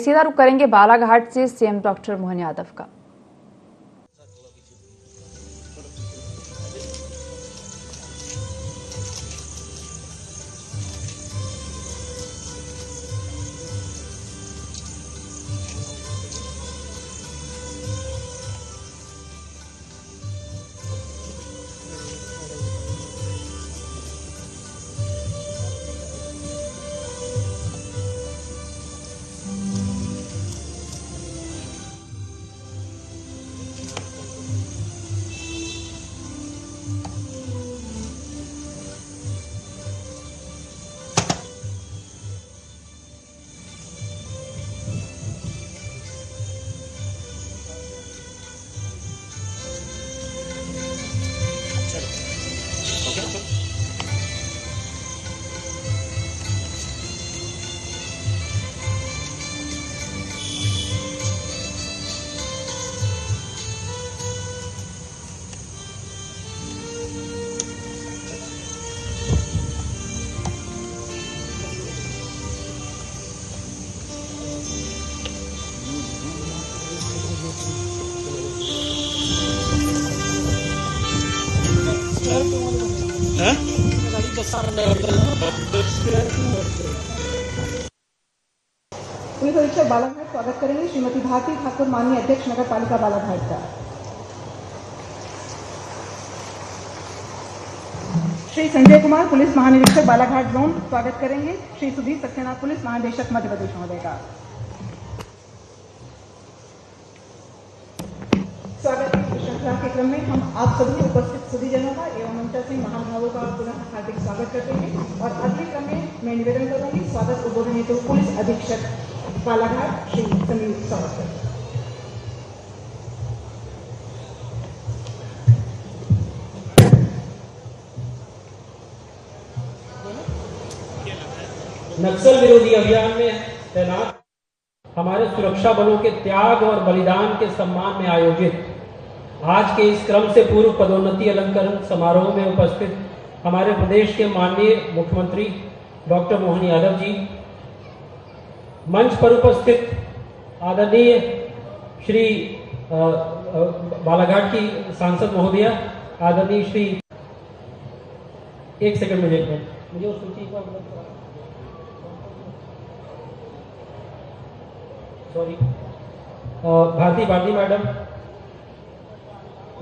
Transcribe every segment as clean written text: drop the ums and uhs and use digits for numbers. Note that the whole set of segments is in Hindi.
सीधा रुख करेंगे बालाघाट से सीएम डॉक्टर मोहन यादव का। पुलिस अधीक्षक बालाघाट स्वागत करेंगे श्रीमती भारती ठाकुर, माननीय अध्यक्ष नगर पालिका बालाघाट का। श्री संजय कुमार, पुलिस महानिरीक्षक बालाघाट जोन, स्वागत करेंगे श्री सुधीर सक्सेना, पुलिस महानिदेशक मध्य प्रदेश महोदय का। स्वागत की श्रृंखला के क्रम में हम आप सभी उपस्थित सदीजनों का एवं मंचासीन महानुभावों का पुनः हार्दिक स्वागत करते हैं और अगले क्रम में मैं निवेदन करूंगी स्वागत उद्बोधन हेतु पुलिस अधीक्षक बालाघाट श्री समीर सावरकर। नक्सल विरोधी अभियान में तैनात हमारे सुरक्षा बलों के त्याग और बलिदान के सम्मान में आयोजित आज के इस क्रम से पूर्व पदोन्नति अलंकरण समारोह में उपस्थित हमारे प्रदेश के माननीय मुख्यमंत्री डॉक्टर मोहन यादव जी, मंच पर उपस्थित आदरणीय श्री बालाघाट की सांसद महोदया, आदरणीय श्री एक सेकंड मुझे उस सूची का सॉरी भारती मैडम,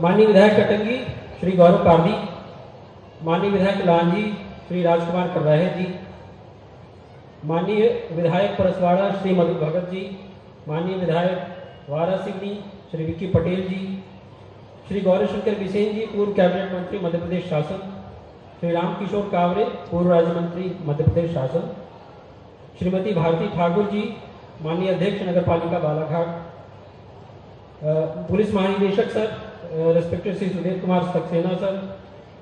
माननीय विधायक कटंगी श्री गौरव पारदी, माननीय विधायक लांजी श्री राजकुमार करवाहे जी, माननीय विधायक परसवाड़ा श्री मधु भगत जी, माननीय विधायक वारासिवनी श्री विक्की पटेल जी, श्री गौरीशंकर बिसेन जी, पूर्व कैबिनेट मंत्री मध्य प्रदेश शासन, श्री रामकिशोर कावरे, पूर्व राज्य मंत्री मध्य प्रदेश शासन, श्रीमती भारती ठाकुर जी, माननीय अध्यक्ष नगर पालिका बालाघाट, पुलिस महानिदेशक sir, respected Shri Sudhir Kumar Saxena sir,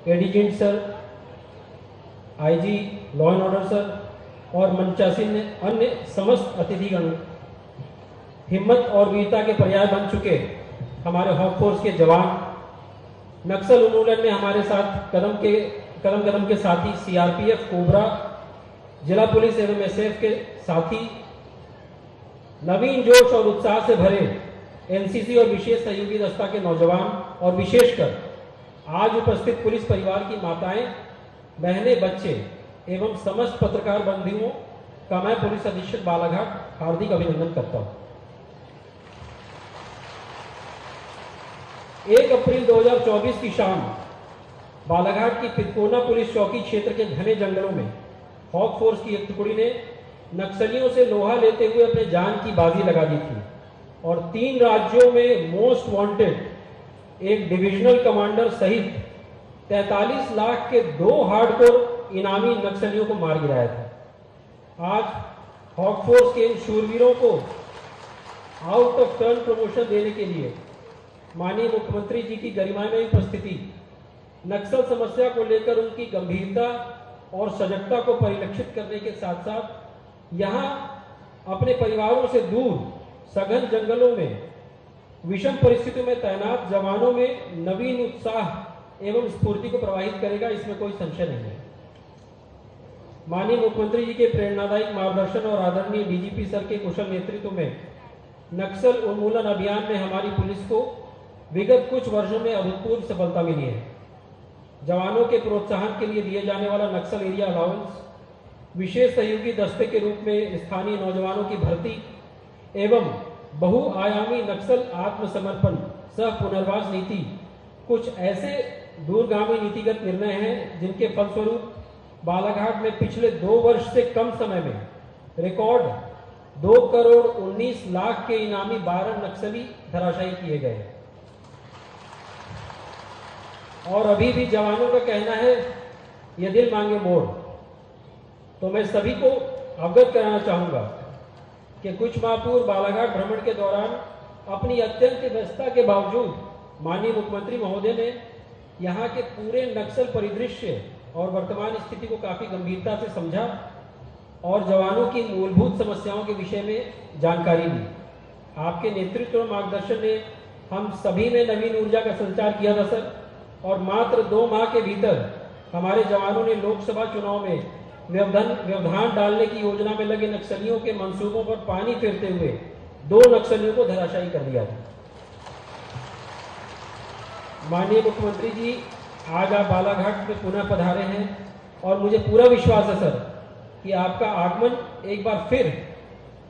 adjutant sir, IG law and order sir और मंचासीन अन्य समस्त अतिथिगण, हिम्मत और वीरता के पर्याय बन चुके हमारे हॉक फोर्स के जवान, नक्सल उन्मूलन में हमारे साथ कदम के साथी सीआरपीएफ, कोबरा, जिला पुलिस एवं एसएफ के साथी, नवीन जोश और उत्साह से भरे एनसीसी और विशेष सहयोगी दस्ता के नौजवान और विशेषकर आज उपस्थित पुलिस परिवार की माताएं, बहनें, बच्चे एवं समस्त पत्रकार बंधुओं का मैं पुलिस अधीक्षक बालाघाट हार्दिक अभिनंदन करता हूं। 1 अप्रैल 2024 की शाम बालाघाट की पितकोना पुलिस चौकी क्षेत्र के घने जंगलों में हॉक फोर्स की एक टुकड़ी ने नक्सलियों से लोहा लेते हुए अपने जान की बाजी लगा दी थी और 3 राज्यों में मोस्ट वांटेड एक डिविजनल कमांडर सहित 43 लाख के 2 हार्डकोर इनामी नक्सलियों को मार गिराया था। आज हॉक फोर्स के इन शूरवीरों को आउट ऑफ टर्न प्रमोशन देने के लिए माननीय मुख्यमंत्री जी की गरिमामय उपस्थिति, नक्सल समस्या को लेकर उनकी गंभीरता और सजगता को परिलक्षित करने के साथ साथ यहाँ अपने परिवारों से दूर सघन जंगलों में विषम परिस्थितियों में तैनात जवानों में नवीन उत्साह एवं स्फूर्ति को प्रवाहित करेगा, इसमें कोई संशय नहीं है। माननीय मुख्यमंत्री जी के प्रेरणादायक मार्गदर्शन और आदरणीय डीजीपी सर के कुशल नेतृत्व में नक्सल उन्मूलन अभियान में हमारी पुलिस को विगत कुछ वर्षों में अभूतपूर्व सफलता मिली है। जवानों के प्रोत्साहन के लिए दिए जाने वाला नक्सल एरिया अलाउंस, विशेष सहयोगी दस्ते के रूप में स्थानीय नौजवानों की भर्ती एवं बहुआयामी नक्सल आत्मसमर्पण सह पुनर्वास नीति कुछ ऐसे दूरगामी नीतिगत निर्णय हैं जिनके फलस्वरूप बालाघाट में पिछले 2 वर्ष से कम समय में रिकॉर्ड 2,19,00,000 के इनामी 12 नक्सली धराशायी किए गए हैं। और अभी भी जवानों का कहना है ये दिल मांगे मोड़। तो मैं सभी को अवगत कराना चाहूंगा कि कुछ माह पूर्व बालाघाट भ्रमण के दौरान अपनी अत्यंत व्यस्तता के बावजूद माननीय मुख्यमंत्री महोदय ने यहाँ के पूरे नक्सल परिदृश्य और वर्तमान स्थिति को काफी गंभीरता से समझा और जवानों की मूलभूत समस्याओं के विषय में जानकारी ली। आपके नेतृत्व और मार्गदर्शन ने हम सभी में नवीन ऊर्जा का संचार किया था सर, और मात्र 2 माह के भीतर हमारे जवानों ने लोकसभा चुनाव में व्यवधान डालने की योजना में लगे नक्सलियों के मंसूबों पर पानी फेरते हुए 2 नक्सलियों को धराशायी कर दिया था। माननीय मुख्यमंत्री जी, आज आप बालाघाट में पुनः पधारे हैं और मुझे पूरा विश्वास है सर कि आपका आगमन एक बार फिर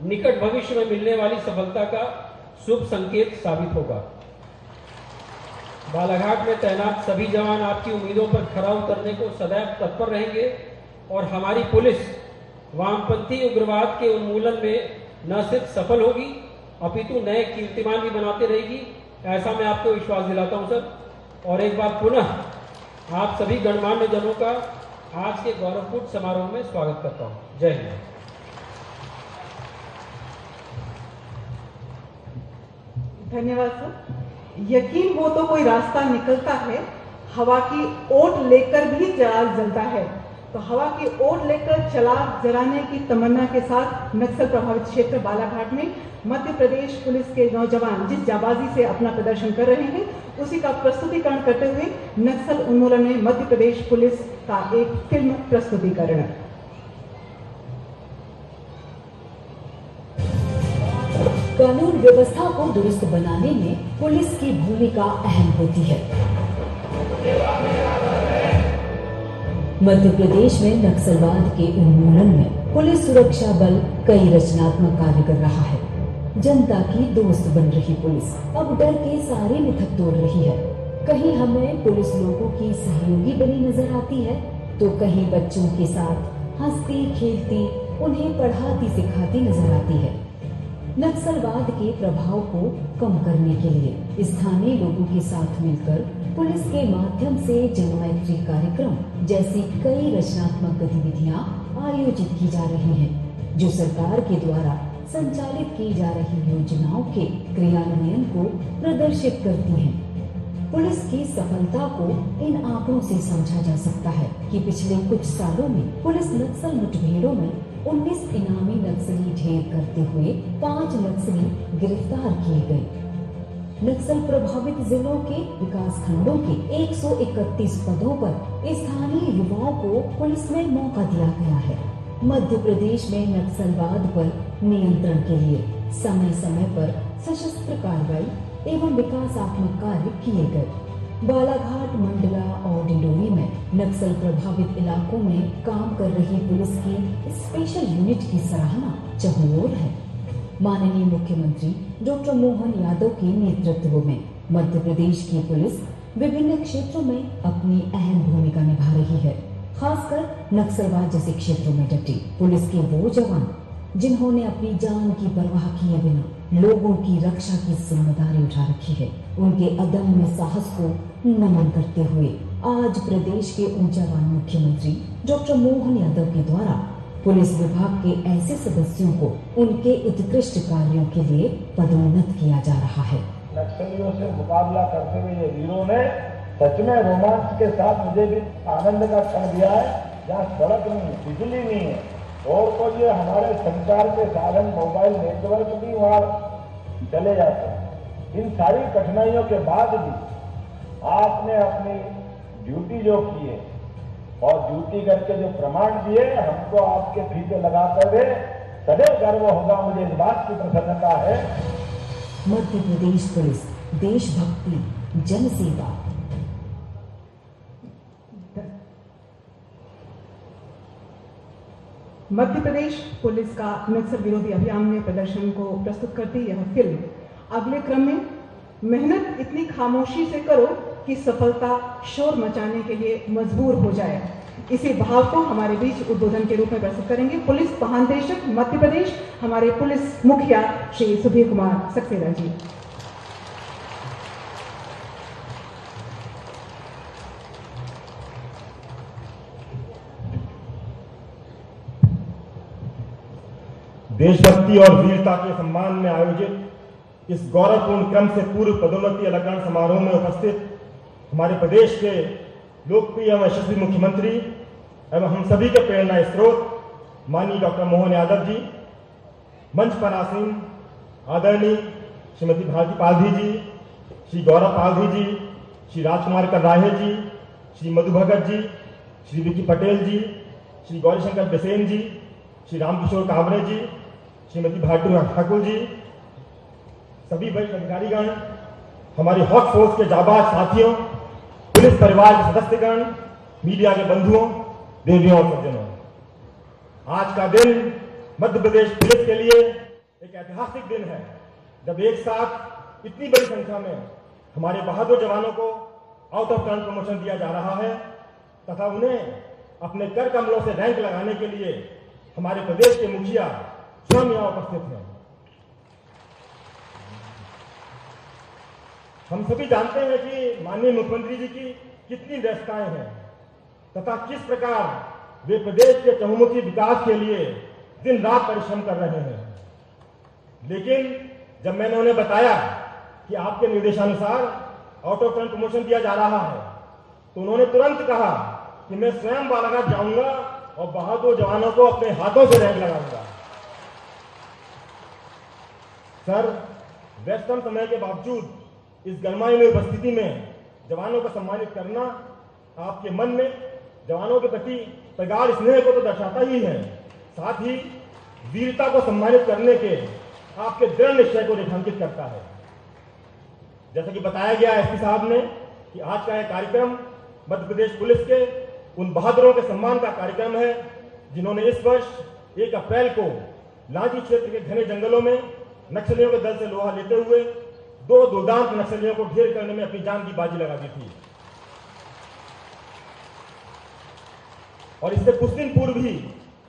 निकट भविष्य में मिलने वाली सफलता का शुभ संकेत साबित होगा। बालाघाट में तैनात सभी जवान आपकी उम्मीदों पर खरा उतरने को सदैव तत्पर रहेंगे और हमारी पुलिस वामपंथी उग्रवाद के उन्मूलन में न सिर्फ सफल होगी अपितु नए कीर्तिमान भी बनाते रहेगी, ऐसा मैं आपको विश्वास दिलाता हूं सर। और एक बार पुनः आप सभी गणमान्य जनों का आज के गौरवपूर्ण समारोह में स्वागत करता हूं। जय हिंद। धन्यवाद सर। यकीन हो तो कोई रास्ता निकलता है, हवा की ओट लेकर भी चिराग जलता है। तो हवा की ओट लेकर चिराग जलाने की तमन्ना के साथ नक्सल प्रभावित क्षेत्र बालाघाट में मध्य प्रदेश पुलिस के नौजवान जिस जाबाजी से अपना प्रदर्शन कर रहे हैं उसी का प्रस्तुतिकरण करते हुए नक्सल उन्मूलन में मध्य प्रदेश पुलिस का एक फिल्म प्रस्तुतिकरण। कानून व्यवस्था को दुरुस्त बनाने में पुलिस की भूमिका अहम होती है। मध्य प्रदेश में नक्सलवाद के उन्मूलन में पुलिस सुरक्षा बल कई रचनात्मक कार्य कर रहा है। जनता की दोस्त बन रही पुलिस अब डर के सारे मिथक तोड़ रही है। कहीं हमें पुलिस लोगों की सहयोगी बनी नजर आती है तो कहीं बच्चों के साथ हंसती खेलती उन्हें पढ़ाती सिखाती नजर आती है। नक्सलवाद के प्रभाव को कम करने के लिए स्थानीय लोगों के साथ मिलकर पुलिस के माध्यम से जनमैत्री कार्यक्रम जैसी कई रचनात्मक गतिविधियां आयोजित की जा रही हैं, जो सरकार के द्वारा संचालित की जा रही योजनाओं के क्रियान्वयन को प्रदर्शित करती हैं। पुलिस की सफलता को इन आंकड़ों से समझा जा सकता है कि पिछले कुछ सालों में पुलिस नक्सल मुठभेड़ों में 19 इनामी नक्सली ढेर करते हुए 5 नक्सली गिरफ्तार किए गए। नक्सल प्रभावित जिलों के विकास खंडों के 131 पदों पर स्थानीय युवाओं को पुलिस में मौका दिया गया है। मध्य प्रदेश में नक्सलवाद पर नियंत्रण के लिए समय समय पर सशस्त्र कार्रवाई एवं विकासात्मक कार्य किए गए। बालाघाट, मंडला और डिंडोरी में नक्सल प्रभावित इलाकों में काम कर रही पुलिस की स्पेशल यूनिट की सराहना चहुओर है। माननीय मुख्यमंत्री डॉक्टर मोहन यादव के नेतृत्व में मध्य प्रदेश की पुलिस विभिन्न क्षेत्रों में अपनी अहम भूमिका निभा रही है। खासकर नक्सलवाद जैसे क्षेत्रों में डटे पुलिस के वो जवान जिन्होंने अपनी जान की परवाह किए बिना लोगों की रक्षा की जिम्मेदारी उठा रखी है, उनके अदम्य साहस को नमन करते हुए आज प्रदेश के ऊर्जावान मुख्यमंत्री डॉक्टर मोहन यादव के द्वारा पुलिस विभाग के ऐसे सदस्यों को उनके उत्कृष्ट कार्यों के लिए पदोन्नत किया जा रहा है। नक्सलियों से मुकाबला करते हुए ये वीरों ने सच में रोमांच के साथ मुझे भी आनंद का क्षण दिया है। जहाँ सड़क नहीं, बिजली नहीं है और तो ये हमारे संचार के साधन मोबाइल नेटवर्क भी वहाँ चले जाते हैं। इन सारी कठिनाइयों के बाद भी आपने अपनी ड्यूटी जो की है और ड्यूटी करके जो प्रमाण दिए, हमको आपके फीते लगाते हुए सदैव गर्व होगा। मुझे इस बात की प्रसन्नता है। मध्य प्रदेश पुलिस, देशभक्ति, जनसेवा। मध्य प्रदेश पुलिस का नक्सल विरोधी अभियान में प्रदर्शन को प्रस्तुत करती यह फिल्म अगले क्रम में मेहनत इतनी खामोशी से करो कि सफलता शोर मचाने के लिए मजबूर हो जाए। इसी भाव को हमारे बीच उद्बोधन के रूप में प्रस्तुत करेंगे पुलिस महानिदेशक मध्य प्रदेश, हमारे पुलिस मुखिया श्री सुधीर कुमार सक्सेना जी। देशभक्ति और वीरता के सम्मान में आयोजित इस गौरवपूर्ण क्रम से पूर्व पदोन्नति अलंकरण समारोह में उपस्थित हमारे प्रदेश के लोकप्रिय एवं यशस्वी मुख्यमंत्री एवं हम सभी के प्रेरणा स्रोत माननीय डॉक्टर मोहन यादव जी, मंच पर आसीन आदरणीय श्रीमती भारती पालधी जी, श्री गौरव पालधी जी, श्री राजकुमार कराहे जी, श्री मधु भगत जी, श्री विकी पटेल जी, श्री गौरीशंकर बिसेन जी, श्री रामकिशोर कांवरे जी, श्रीमती भारती ठाकुर जी, सभी वरिष्ठ अधिकारीगण, हमारी हॉट फोर्स के जाबाज साथियों, पुलिस परिवार के सदस्यगण, मीडिया के बंधुओं, देवियों और सज्जनों, आज का दिन मध्य प्रदेश पुलिस के लिए एक ऐतिहासिक दिन है, जब एक साथ इतनी बड़ी संख्या में हमारे बहादुर जवानों को आउट ऑफ टर्न प्रमोशन दिया जा रहा है तथा उन्हें अपने कर कमलों से रैंक लगाने के लिए हमारे प्रदेश के मुखिया स्वयं यहां उपस्थित हैं। हम सभी जानते हैं कि माननीय मुख्यमंत्री जी की कितनी व्यस्तताएं हैं तथा किस प्रकार वे प्रदेश के चहुमुखी विकास के लिए दिन रात परिश्रम कर रहे हैं। लेकिन जब मैंने उन्हें बताया कि आपके निर्देशानुसार आउट ऑफ टर्न प्रमोशन दिया जा रहा है तो उन्होंने तुरंत कहा कि मैं स्वयं बालाघाट जाऊंगा और बहादुर जवानों को अपने हाथों से रैंक लगाऊंगा। सर, व्यस्तम समय के बावजूद इस गरमाई में उपस्थिति में जवानों को सम्मानित करना आपके मन में जवानों के प्रति प्रगाढ़ स्नेह को तो दर्शाता ही है, साथ ही वीरता को सम्मानित करने के आपके दृढ़ निश्चय को रेखांकित करता है। जैसा कि बताया गया एसपी साहब ने कि आज का यह कार्यक्रम मध्य प्रदेश पुलिस के उन बहादुरों के सम्मान का कार्यक्रम है जिन्होंने इस वर्ष 1 अप्रैल को लांजी क्षेत्र के घने जंगलों में नक्सलियों के दल से लोहा लेते हुए 2 दुर्दांत नक्सलियों को ढेर करने में अपनी जान की बाजी लगा दी थी। और इससे कुछ दिन पूर्व ही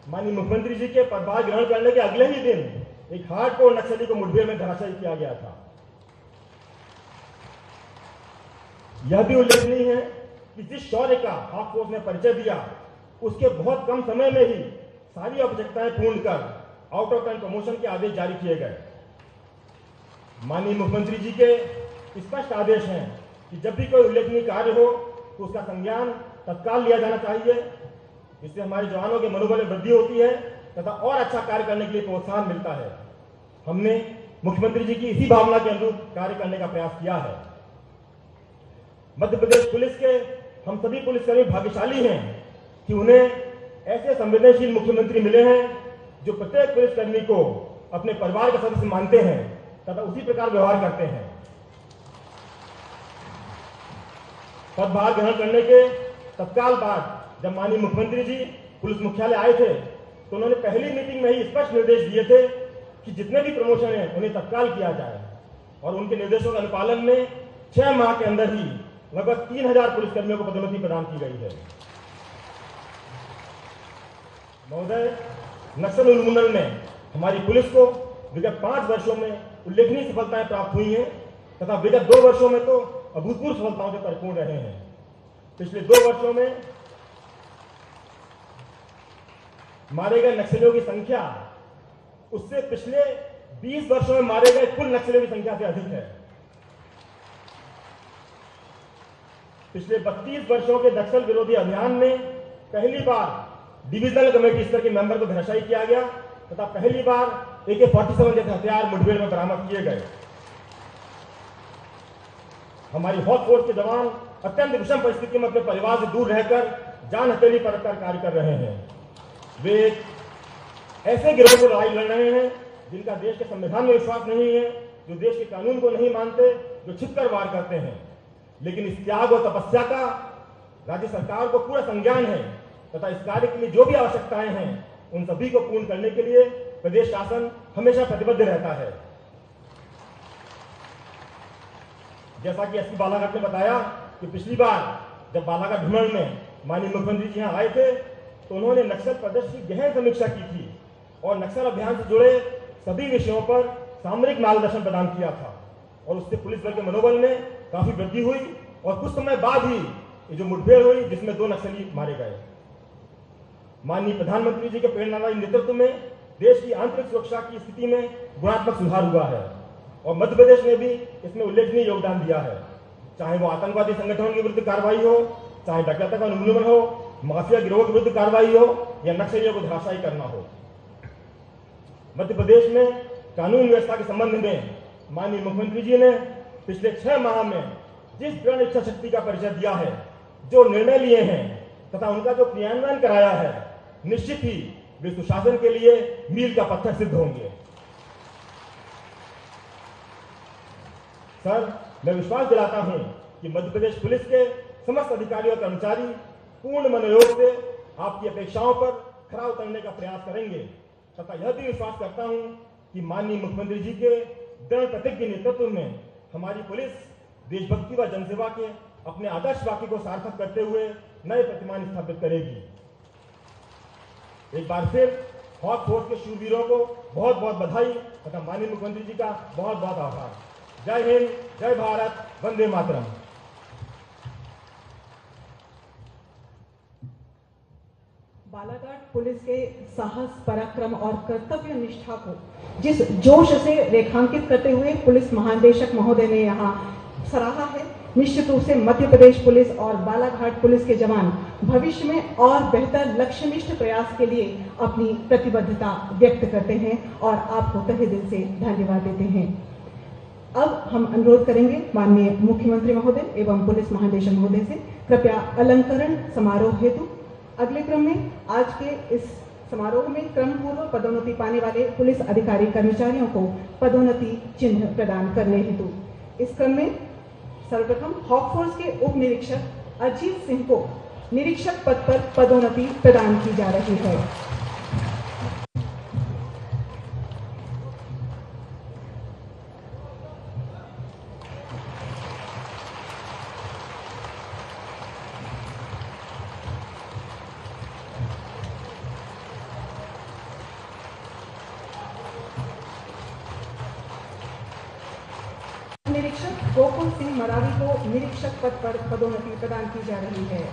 माननीय मुख्यमंत्री जी के पदभार ग्रहण करने के अगले ही दिन एक हार्डकोर नक्सली को मुठभेड़ में धराशायी किया गया था। यह भी उल्लेखनीय है कि जिस शौर्य का हॉक फोर्स ने परिचय दिया उसके बहुत कम समय में ही सारी आवश्यकताएं पूर्ण कर आउट ऑफ टर्न प्रमोशन के आदेश जारी किए गए। माननीय मुख्यमंत्री जी के स्पष्ट आदेश हैं कि जब भी कोई उल्लेखनीय कार्य हो तो उसका संज्ञान तत्काल लिया जाना चाहिए। इससे हमारे जवानों के मनोबल में वृद्धि होती है तथा और अच्छा कार्य करने के लिए प्रोत्साहन मिलता है। हमने मुख्यमंत्री जी की इसी भावना के अनुरूप कार्य करने का प्रयास किया है। मध्य प्रदेश पुलिस के हम सभी पुलिसकर्मी भाग्यशाली हैं कि उन्हें ऐसे संवेदनशील मुख्यमंत्री मिले हैं जो प्रत्येक पुलिसकर्मी को अपने परिवार का सदस्य मानते हैं तथा उसी प्रकार व्यवहार करते हैं। पदभार ग्रहण करने के तत्काल बाद जब माननीय मुख्यमंत्री जी पुलिस मुख्यालय आए थे तो उन्होंने पहली मीटिंग में ही स्पष्ट निर्देश दिए थे कि जितने भी प्रमोशन हैं उन्हें तत्काल किया जाए और उनके निर्देशों के अनुपालन में 6 माह के अंदर ही लगभग 3000 पुलिसकर्मियों को पदोन्नति प्रदान की गई है। महोदय, नक्सल उन्मूलन में हमारी पुलिस को विगत 5 वर्षों में उल्लेखनीय सफलताएं प्राप्त हुई हैं तथा विगत 2 वर्षों में तो अभूतपूर्व सफलताओं से परिपूर्ण रहे हैं। पिछले 2 वर्षों में मारे गए नक्सलियों की संख्या उससे पिछले 20 वर्षों में मारे गए कुल नक्सलियों की संख्या से अधिक है। पिछले 32 वर्षों के नक्सल विरोधी अभियान में पहली बार डिविजनल कमेटी स्तर के मेंबर को धराशायी किया गया तथा पहली बार AK-47 जैसे हथियार मुठभेड़ में बरामद किए गए। हमारी हॉट फोर्स के जवान अत्यंत विषम परिस्थिति में अपने परिवार से दूर रहकर जान हथेली पर रखकर कार्य कर रहे हैं। वे एक ऐसे गिरोह से लड़ाई लड़ रहे हैं जिनका देश के संविधान में विश्वास नहीं है, जो देश के कानून को नहीं मानते, जो छिपकर वार करते हैं। लेकिन इस त्याग और तपस्या का राज्य सरकार को पूरा संज्ञान है तथा इस कार्य के लिए जो भी आवश्यकताएं हैं उन सभी को पूर्ण करने के लिए प्रदेश शासन हमेशा प्रतिबद्ध रहता है। जैसा कि एसपी बालाघाट ने बताया कि पिछली बार जब बालाघाट भ्रमण में माननीय मुख्यमंत्री जी यहाँ आए थे तो उन्होंने नक्सल प्रदेश की गहन समीक्षा की थी और नक्सल अभियान से जुड़े सभी विषयों पर सामरिक मार्गदर्शन प्रदान किया था और उससे पुलिस बल के मनोबल में काफी वृद्धि हुई और कुछ समय बाद ही ये जो मुठभेड़ हुई जिसमें 2 नक्सली मारे गए। माननीय प्रधानमंत्री जी के प्रेरणादायी नेतृत्व में देश की आंतरिक सुरक्षा की स्थिति में गुणात्मक सुधार हुआ है और मध्य प्रदेश ने भी इसमें उल्लेखनीय योगदान दिया है, चाहे वो आतंकवादी संगठनों के विरुद्ध कार्रवाई हो, चाहे डकैती का उन्मूलन हो, माफिया गिरोह के विरुद्ध कार्रवाई हो या नक्सलियों को धराशायी करना हो। मध्य प्रदेश में कानून व्यवस्था के संबंध में माननीय मुख्यमंत्री जी ने पिछले 6 माह में जिस दृढ़ इच्छा शक्ति का परिचय दिया है, जो निर्णय लिए हैं तथा उनका जो क्रियान्वयन कराया है, निश्चित ही वे सुशासन के लिए मील का पत्थर सिद्ध होंगे। सर, मैं विश्वास दिलाता हूं कि मध्य प्रदेश पुलिस के समस्त अधिकारी और कर्मचारी पूर्ण मनोयोग से आपकी अपेक्षाओं पर खरा उतरने का प्रयास करेंगे तथा यह भी विश्वास करता हूं कि माननीय मुख्यमंत्री जी के दृढ़ प्रतिज्ञ नेतृत्व में हमारी पुलिस देशभक्ति व जनसेवा के अपने आदर्श वाक्य को सार्थक करते हुए नए प्रतिमान स्थापित करेगी। एक बार फिर हॉक फोर्स के शूरवीरों को बहुत बहुत बधाई तथा माननीय मुख्यमंत्री जी का बहुत बहुत आभार। जय हिंद, जय भारत, वंदे मातरम। बालाघाट पुलिस के साहस, पराक्रम और कर्तव्य निष्ठा को जिस जोश से रेखांकित करते हुए पुलिस महानिदेशक महोदय ने यहाँ सराहा है, निश्चित रूप से मध्य प्रदेश पुलिस और बालाघाट पुलिस के जवान भविष्य में और बेहतर लक्ष्यनिष्ठ प्रयास के लिए अपनी प्रतिबद्धता व्यक्त करते हैं और आपको तहे दिल से धन्यवाद देते हैं। अब हम अनुरोध करेंगे माननीय मुख्यमंत्री महोदय एवं पुलिस महानिदेशक महोदय से कृपया अलंकरण समारोह हेतु अगले क्रम में आज के इस समारोह में क्रम पूर्व पदोन्नति पाने वाले पुलिस अधिकारी कर्मचारियों को पदोन्नति चिन्ह प्रदान करने हेतु इस क्रम में सर्वप्रथम हॉक फोर्स के उप निरीक्षक अजीत सिंह को निरीक्षक पद पर पदोन्नति प्रदान की जा रही है। निरीक्षक गोकुल सिंह मरावी को निरीक्षक पद पर पदोन्नति प्रदान की जा रही है।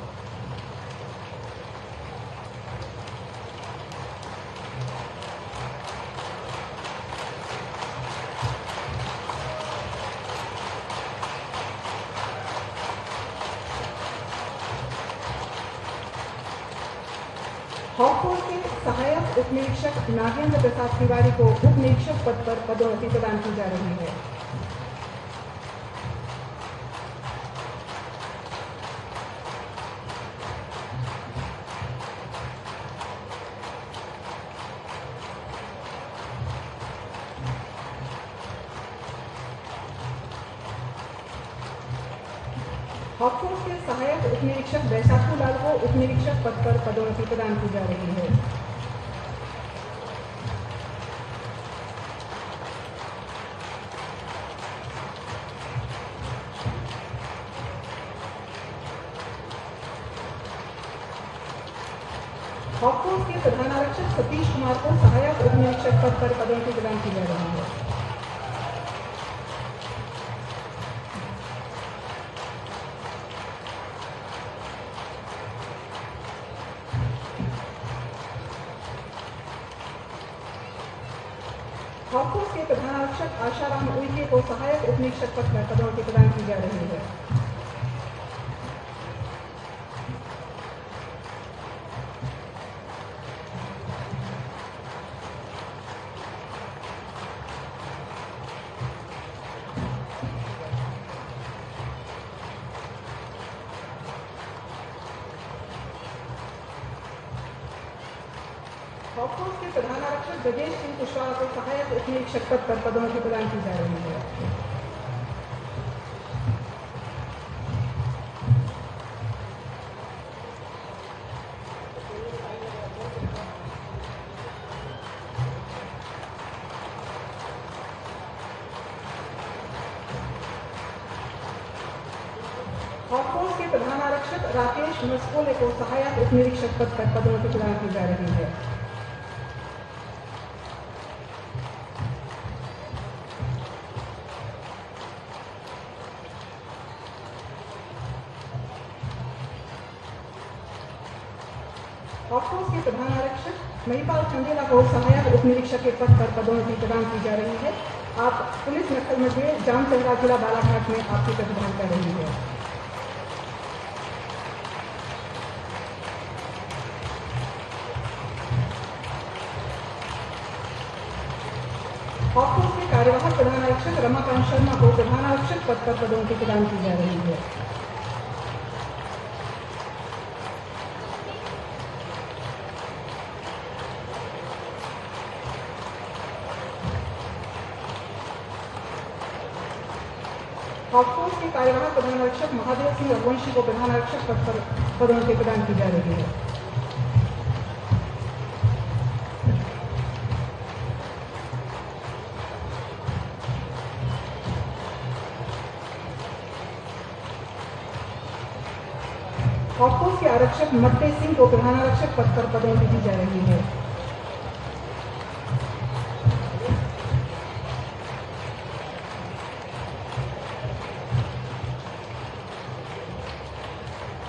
हॉक फोर्स के सहायक उप निरीक्षक नागेंद्र प्रसाद तिवारी को उप निरीक्षक पद पर पदोन्नति प्रदान की जा रही है। हॉक फोर्स के सहायक उप निरीक्षक बैसाखू लाल को उप निरीक्षक पद पर पदोन्नति प्रदान की जा रही है। हॉक फोर्स के प्रधान आरक्षक सतीश कुमार को सहायक उप निरीक्षक पद पर पदोन्नति प्रदान की जा रही है। हॉक फोर्स के प्रधान आरक्षक आशाराम उइके को सहायक उप निरीक्षक पद पर पदोन्नति प्रदान की जा रही है। हॉकफोर्स के प्रधान आरक्षक ब्रजेश सिंह कुशवाहा को सहायक उप निरीक्षक पद पर पदोन्नति प्रदान की जा रही है। हॉकफोर्स के प्रधान आरक्षक राकेश मस्कोले को सहायक उप निरीक्षक पद पर पदोन्नति प्रदान की जा रही है। हॉकफोर्स के प्रधान आरक्षक महिपाल चंदेला को सहायक उप निरीक्षक के पद पर पदोन्नति प्रदान की जा रही है। आप पुलिस नक्सल मध्य जामचंद्रा जिला बालाघाट में आपकी प्रतिभाग कर रही है। हॉकफोर्स के कार्यवाहक प्रधान आरक्षक रमाकांत शर्मा को प्रधान आरक्षक पद पर पदोन्नति प्रदान की जा रही है। हॉकफोर्स के कार्यवाहक प्रधान आरक्षक महादेव सिंह रघुवंशी को प्रधान आरक्षक पद पर पदोन्नति प्रदान की जा रही है। हॉकफोर्स के आरक्षक मट्टे सिंह को प्रधान आरक्षक पद पर पदोन्नति दी जा रही है।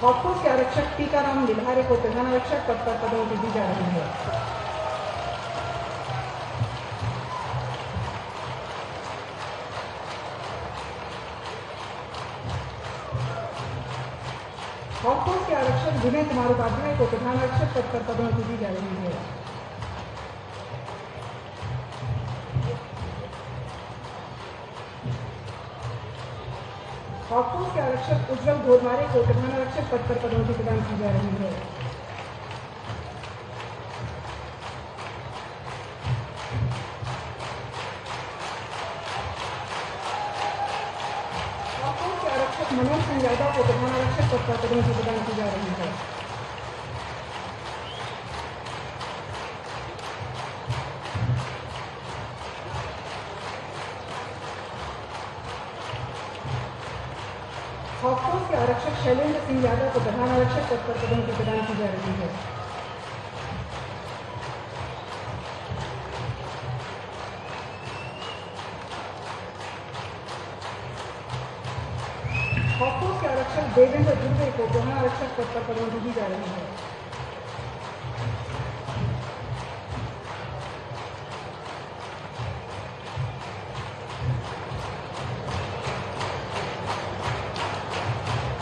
हॉकफोर्स के आरक्षक टीकाराम लिल्हारे को प्रधान आरक्षक पद पर पदोन्नति दी जा रही है। हॉकफोर्स के आरक्षक विनय कुमार उपाध्याय को प्रधान आरक्षक पद पर पदोन्नति दी जा रही है। हॉकफोर्स के आरक्षक उज्जवल घोरमारे को प्रधान आरक्षक पद पर पदोन्नति प्रदान की जा रही है। हॉकफोर्स के आरक्षक मनोज सिंह यादव को प्रधान आरक्षक पद पर पदोन्नति प्रदान की जा रही है। हॉकफोर्स के आरक्षक शैलेंद्र सिंह यादव को प्रधान आरक्षक पद पर पदोन्नति प्रदान की जा रही है। हॉकफोर्स के आरक्षक देवेंद्र दुर्वे को प्रधान आरक्षक पद पर पदोन्नति दी जा रही है।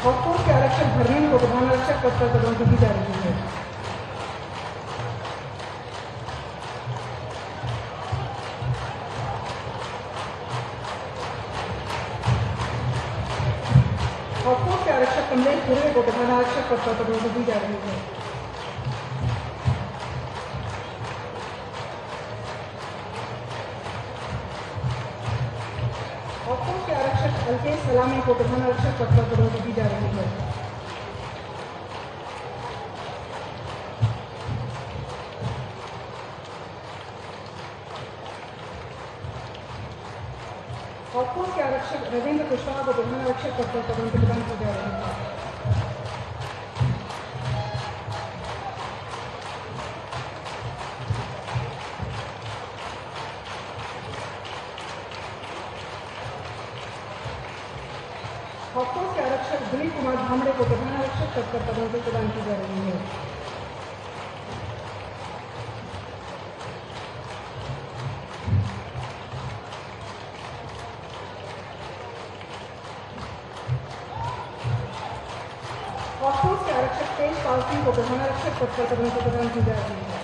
हॉकफोर्स के आरक्षक धर्मेंद्र को प्रधान आरक्षक पद पर पदोन्नति दी जा रही है। हॉकफोर्स के आरक्षक कमलेश खुरे को प्रधान आरक्षक पद पर पदोन्नति दी जा रही है। हॉकफोर्स के आरक्षक अल्केश सलामी को प्रधान आरक्षक पद पर पदोन्नति दी जा रही है। हॉकफोर्स के आरक्षक रविंद्र कुशवाहा को प्रधान आरक्षक पद पर पदोन्नति प्रदान की जा रही है। हॉकफोर्स के आरक्षक दिलीप कुमार भामरे को प्रधान आरक्षक पद पर पदोन्नति प्रदान की जा रही है। हॉकफोर्स के आरक्षक तेजपाल सिंह को प्रधान आरक्षक पद पर पदोन्नति प्रदान की जा रही है।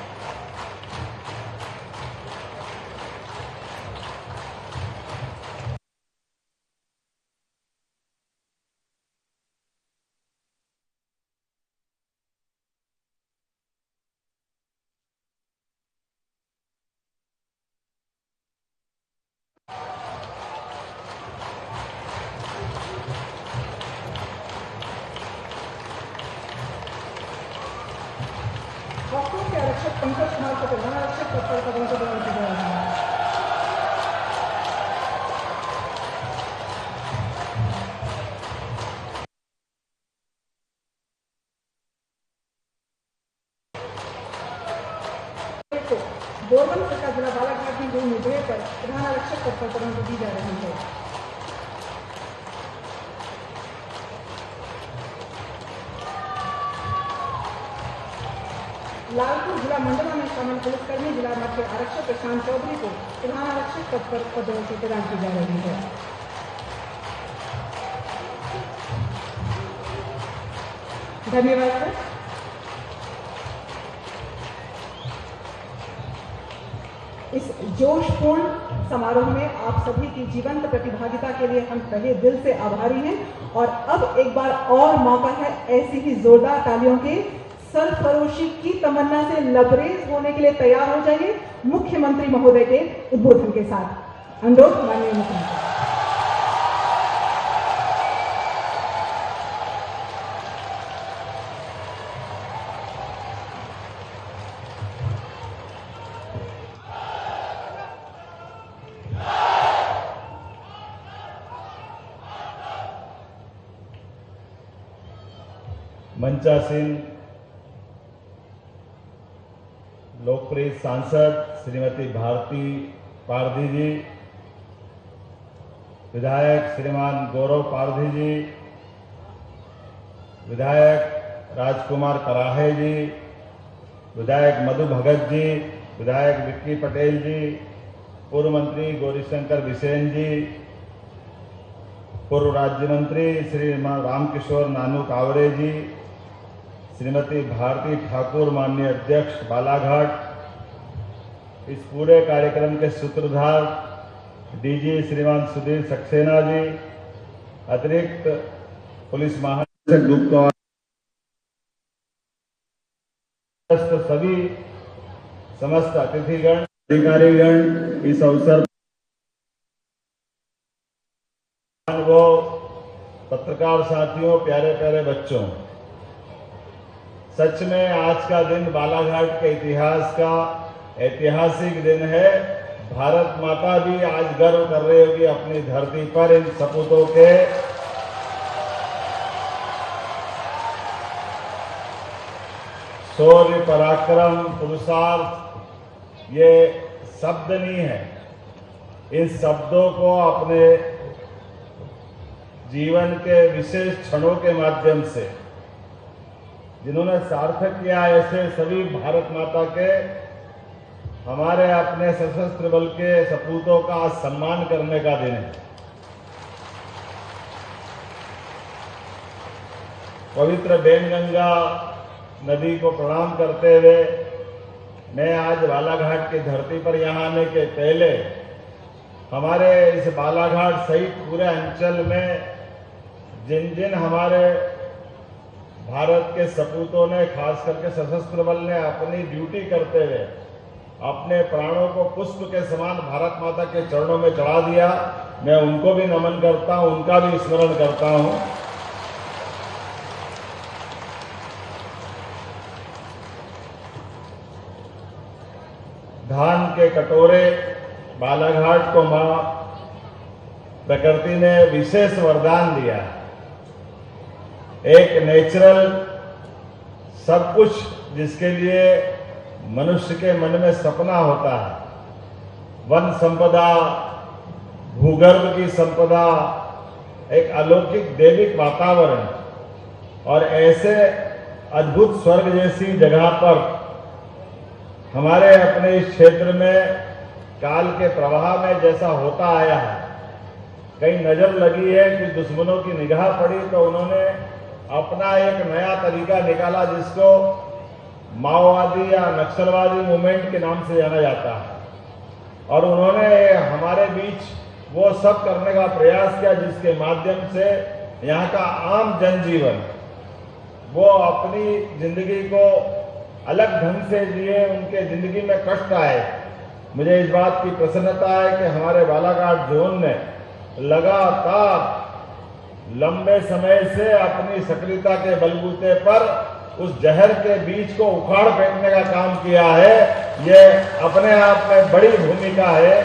पंकज कुमार को प्रधान आरक्षक पद पर पदों को प्रदान किया जा रहा है। बोरबंद का जिला बालाघाट में हुई मुठभेड़ पर प्रधान आरक्षक पद पर पदों दी जा रही है। लालपुर जिला मंडला में शामिल पुलिसकर्मी जिला मध्य आरक्षक प्रशांत चौधरी को प्रधान आरक्षक पद पर पदोन्नति प्रदान की जा रही है। धन्यवाद सर। इस जोशपूर्ण समारोह में आप सभी की जीवंत प्रतिभागिता के लिए हम तहे दिल से आभारी हैं और अब एक बार और मौका है ऐसी ही जोरदार तालियों के सरफरोशी की तमन्ना से लबरेज होने के लिए तैयार हो जाइए मुख्यमंत्री महोदय के उद्बोधन के साथ। अनुरोध माननीय मुख्यमंत्री। मंचासीन लोकप्रिय सांसद श्रीमती भारती पारधी जी, विधायक श्रीमान गौरव पारधी जी, विधायक राजकुमार कराहे जी, विधायक मधु भगत जी, विधायक विक्की पटेल जी, पूर्व मंत्री गौरीशंकर बिसेन जी, पूर्व राज्य मंत्री श्रीमान रामकिशोर नानू कावरे जी, श्रीमती भारती ठाकुर माननीय अध्यक्ष बालाघाट, इस पूरे कार्यक्रम के सूत्रधार डीजी श्रीमान सुधीर सक्सेना जी, अतिरिक्त पुलिस महानिदेशक गुप्ता, सभी समस्त अतिथिगण, अधिकारीगण, इस अवसर वो पत्रकार साथियों, प्यारे प्यारे बच्चों, सच में आज का दिन बालाघाट के इतिहास का ऐतिहासिक दिन है। भारत माता भी आज गर्व कर रही होगी अपनी धरती पर इन सपूतों के शौर्य, पराक्रम, पुरुषार्थ, ये शब्द नहीं है। इन शब्दों को अपने जीवन के विशेष क्षणों के माध्यम से जिन्होंने सार्थक किया, ऐसे सभी भारत माता के, हमारे अपने सशस्त्र बल के सपूतों का आज सम्मान करने का दिन है। पवित्र बेनगंगा नदी को प्रणाम करते हुए मैं आज बालाघाट की धरती पर यहाँ आने के पहले हमारे इस बालाघाट सहित पूरे अंचल में जिन जिन हमारे भारत के सपूतों ने, खास करके सशस्त्र बल ने अपनी ड्यूटी करते हुए अपने प्राणों को पुष्प के समान भारत माता के चरणों में चढ़ा दिया, मैं उनको भी नमन करता हूं, उनका भी स्मरण करता हूं। धान के कटोरे बालाघाट को मां प्रकृति ने विशेष वरदान दिया। एक नेचुरल सब कुछ जिसके लिए मनुष्य के मन में सपना होता है, वन संपदा, भूगर्भ की संपदा, एक अलौकिक दैविक वातावरण, और ऐसे अद्भुत स्वर्ग जैसी जगह पर हमारे अपने इस क्षेत्र में काल के प्रवाह में जैसा होता आया है, कहीं नजर लगी है कि दुश्मनों की निगाह पड़ी तो उन्होंने अपना एक नया तरीका निकाला जिसको माओवादी या नक्सलवादी मूवमेंट के नाम से जाना जाता है, और उन्होंने हमारे बीच वो सब करने का प्रयास किया जिसके माध्यम से यहाँ का आम जनजीवन वो अपनी जिंदगी को अलग ढंग से जिए, उनके जिंदगी में कष्ट आए। मुझे इस बात की प्रसन्नता है कि हमारे बालाघाट जोन ने लगातार लंबे समय से अपनी सक्रियता के बलबूते पर उस जहर के बीज को उखाड़ फेंकने का काम किया है। ये अपने आप में बड़ी भूमिका है।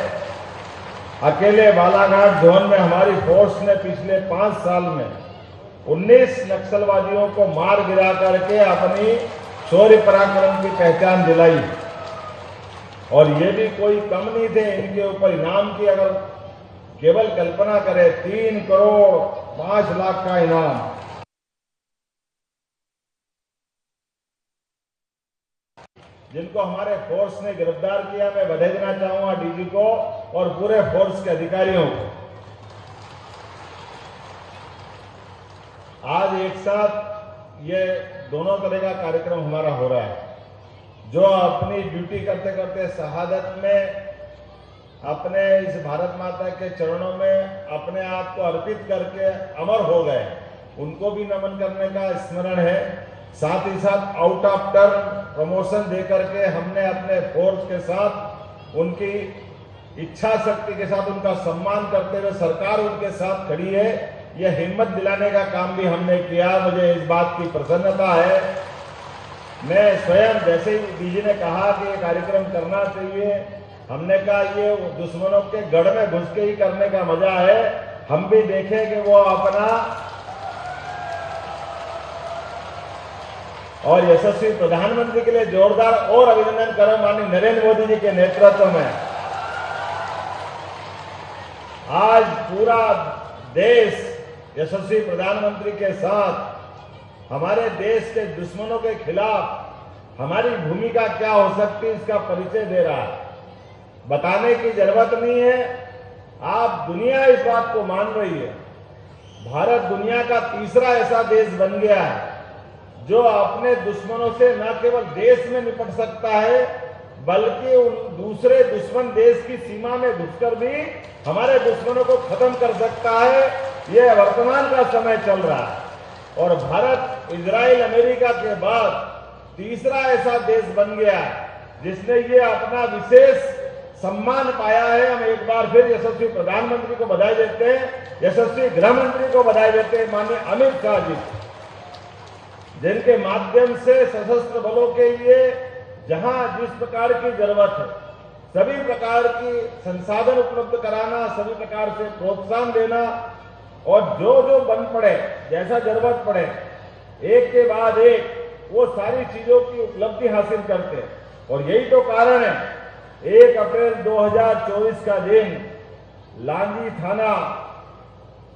अकेले बालाघाट जोन में हमारी फोर्स ने पिछले 5 साल में 19 नक्सलवादियों को मार गिरा करके अपनी शौर्य पराक्रम की पहचान दिलाई। और ये भी कोई कम नहीं थे इनके ऊपर इनाम की। अगर केवल कल्पना करें, 3 करोड़ 5 लाख का इनाम। जिनको हमारे फोर्स ने गिरफ्तार किया, मैं बधाई देना चाहूंगा डीजी को और पूरे फोर्स के अधिकारियों को। आज एक साथ ये दोनों तरह का कार्यक्रम हमारा हो रहा है। जो अपनी ड्यूटी करते करते शहादत में अपने इस भारत माता के चरणों में अपने आप को अर्पित करके अमर हो गए, उनको भी नमन करने का स्मरण है। साथ ही साथ आउट ऑफ टर्न प्रमोशन दे करके हमने अपने फोर्स के साथ उनकी इच्छा शक्ति के साथ उनका सम्मान करते हुए सरकार उनके साथ खड़ी है। यह हिम्मत दिलाने का काम भी हमने किया। मुझे इस बात की प्रसन्नता है। मैं स्वयं, जैसे ही डीजी ने कहा कि ये कार्यक्रम करना चाहिए, हमने कहा ये दुश्मनों के गढ़ में घुस के ही करने का मजा है। हम भी देखें कि वो अपना और यशस्वी प्रधानमंत्री के लिए जोरदार और अभिनंदन करें माननीय नरेंद्र मोदी जी के नेतृत्व में। आज पूरा देश यशस्वी प्रधानमंत्री के साथ हमारे देश के दुश्मनों के खिलाफ हमारी भूमिका क्या हो सकती है इसका परिचय दे रहा है। बताने की जरूरत नहीं है, आप दुनिया इस बात को मान रही है। भारत दुनिया का तीसरा ऐसा देश बन गया है जो अपने दुश्मनों से न केवल देश में निपट सकता है बल्कि उन दूसरे दुश्मन देश की सीमा में घुसकर भी हमारे दुश्मनों को खत्म कर सकता है। यह वर्तमान का समय चल रहा है और भारत इजराइल अमेरिका के बाद तीसरा ऐसा देश बन गया जिसने ये अपना विशेष सम्मान पाया है। हम एक बार फिर यशस्वी प्रधानमंत्री को बधाई देते हैं, यशस्वी गृह मंत्री को बधाई देते हैं, माननीय अमित शाह जी, जिनके माध्यम से सशस्त्र बलों के लिए जहां जिस प्रकार की जरूरत है सभी प्रकार की संसाधन उपलब्ध कराना, सभी प्रकार से प्रोत्साहन देना और जो जो बन पड़े, जैसा जरूरत पड़े, एक के बाद एक वो सारी चीजों की उपलब्धि हासिल करते। और यही तो कारण है 1 अप्रैल 2024 का दिन लांजी थाना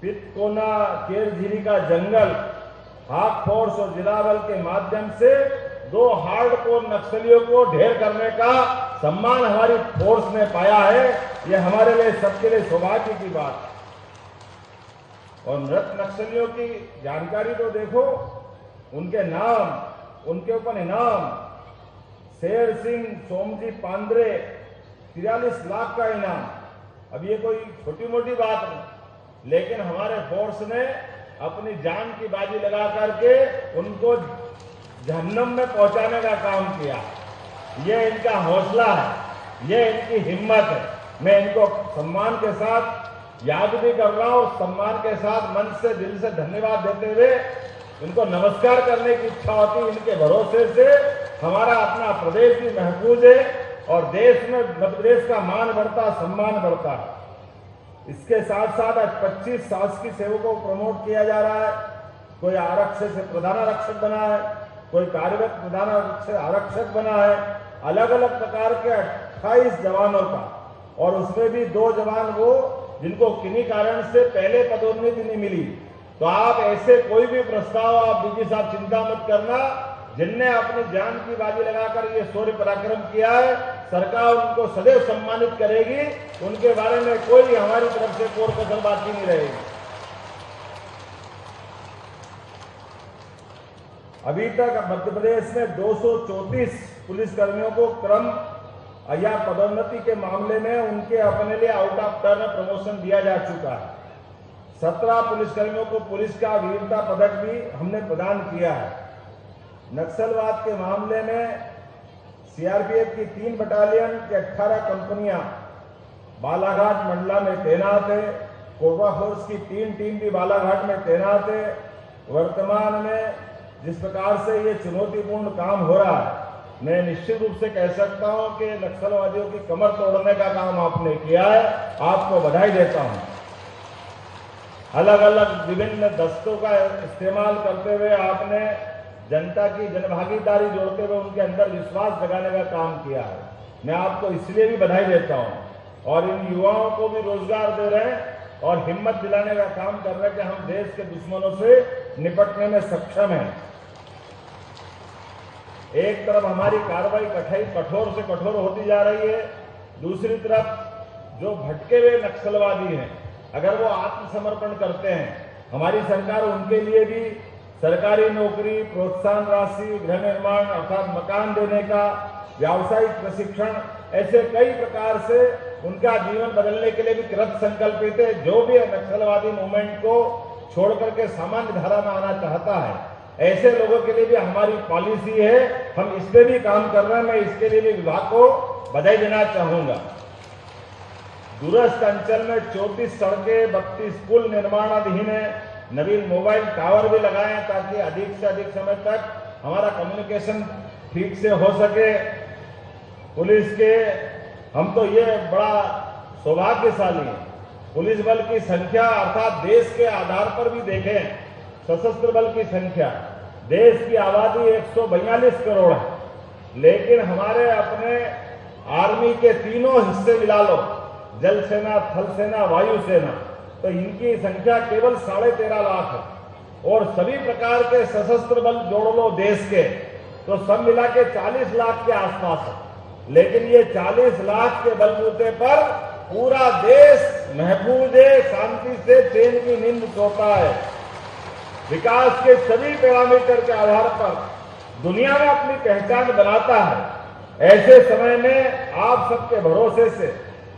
पितकोना केरझिरी का जंगल हाक फोर्स और जिला बल के माध्यम से 2 हार्डकोर नक्सलियों को ढेर करने का सम्मान हमारी फोर्स ने पाया है। यह हमारे लिए सबके लिए सौभाग्य की बात है। और मृत नक्सलियों की जानकारी तो देखो, उनके नाम, उनके ऊपर इनाम, शेर सिंह सोमजी पांद्रे 43 लाख का इनाम। अब ये कोई छोटी मोटी बात नहीं, लेकिन हमारे फोर्स ने अपनी जान की बाजी लगा करके उनको जहन्नम में पहुंचाने का काम किया। ये इनका हौसला है, ये इनकी हिम्मत है। मैं इनको सम्मान के साथ याद भी कर रहा हूं, सम्मान के साथ मन से दिल से धन्यवाद देते हुए इनको नमस्कार करने की इच्छा होती। इनके भरोसे से हमारा अपना प्रदेश भी महफूज है और देश में मध्य प्रदेश का मान बढ़ता, सम्मान बढ़ता। इसके साथ साथ आज 25 शासकीय सेवकों को प्रमोट किया जा रहा है। कोई आरक्षक से प्रधानारक्षक बना है, कोई कार्यरत प्रधानारक्षक आरक्षक बना है। अलग अलग प्रकार के 28 जवानों का, और उसमें भी 2 जवान वो जिनको किन्हीं कारण से पहले पदोन्नति नहीं मिली। तो आप ऐसे कोई भी प्रस्ताव, आप डीजी साहब चिंता मत करना, जिनने अपनी जान की बाजी लगाकर ये शौर्य पराक्रम किया है, सरकार उनको सदैव सम्मानित करेगी। उनके बारे में कोई हमारी तरफ से कोई कसर बाकी नहीं रहेगी। अभी तक मध्य प्रदेश में 234 पुलिसकर्मियों को क्रम या पदोन्नति के मामले में उनके अपने लिए आउट ऑफ टर्न प्रमोशन दिया जा चुका है। 17 पुलिसकर्मियों को पुलिस का वीरता पदक भी हमने प्रदान किया है। नक्सलवाद के मामले में सीआरपीएफ की 3 बटालियन की 18 कंपनियां बालाघाट मंडला में तैनात है। कोबरा फोर्स की 3 टीम भी बालाघाट में तैनात है। वर्तमान में जिस प्रकार से ये चुनौतीपूर्ण काम हो रहा है, मैं निश्चित रूप से कह सकता हूं कि नक्सलवादियों की कमर तोड़ने का काम आपने किया है, आपको बधाई देता हूं। अलग अलग विभिन्न दस्तों का इस्तेमाल करते हुए आपने जनता की जनभागीदारी जोड़ते हुए उनके अंदर विश्वास जगाने का काम किया है। मैं आपको इसलिए भी बधाई देता हूं और इन युवाओं को भी रोजगार दे रहे हैं और हिम्मत दिलाने का काम कर रहे हैं कि हम देश के दुश्मनों से निपटने में सक्षम हैं। एक तरफ हमारी कार्रवाई कठोर से कठोर होती जा रही है, दूसरी तरफ जो भटके हुए नक्सलवादी हैं, अगर वो आत्मसमर्पण करते हैं, हमारी सरकार उनके लिए भी सरकारी नौकरी, प्रोत्साहन राशि, गृह निर्माण अर्थात मकान देने का, व्यावसायिक प्रशिक्षण, ऐसे कई प्रकार से उनका जीवन बदलने के लिए भी कृत संकल्पित है। जो भी नक्सलवादी मूवमेंट को छोड़ करके सामान्य धारा में आना चाहता है, ऐसे लोगों के लिए भी हमारी पॉलिसी है, हम इस पे भी काम कर रहे हैं। मैं इसके लिए भी विभाग को बधाई देना चाहूंगा। दूरस्थ अंचल में 34 सड़कें, 32 पुल निर्माणाधीन है, नवीन मोबाइल टावर भी लगाए हैं ताकि अधिक से अधिक समय तक हमारा कम्युनिकेशन ठीक से हो सके। पुलिस के हम तो ये बड़ा सौभाग्यशाली है, पुलिस बल की संख्या अर्थात देश के आधार पर भी देखें, सशस्त्र बल की संख्या, देश की आबादी 142 करोड़ है, लेकिन हमारे अपने आर्मी के तीनों हिस्से मिला लो, जल सेना, थल सेना, वायु सेना, तो इनकी संख्या केवल 13.5 लाख है और सभी प्रकार के सशस्त्र बल जोड़ लो देश के तो सब मिला के 40 लाख के आसपास है। लेकिन ये 40 लाख के बलबूते पर पूरा देश महफूज है, शांति से चैन की नींद सोता है। विकास के सभी पैरामीटर के आधार पर दुनिया में अपनी पहचान बनाता है। ऐसे समय में आप सबके भरोसे से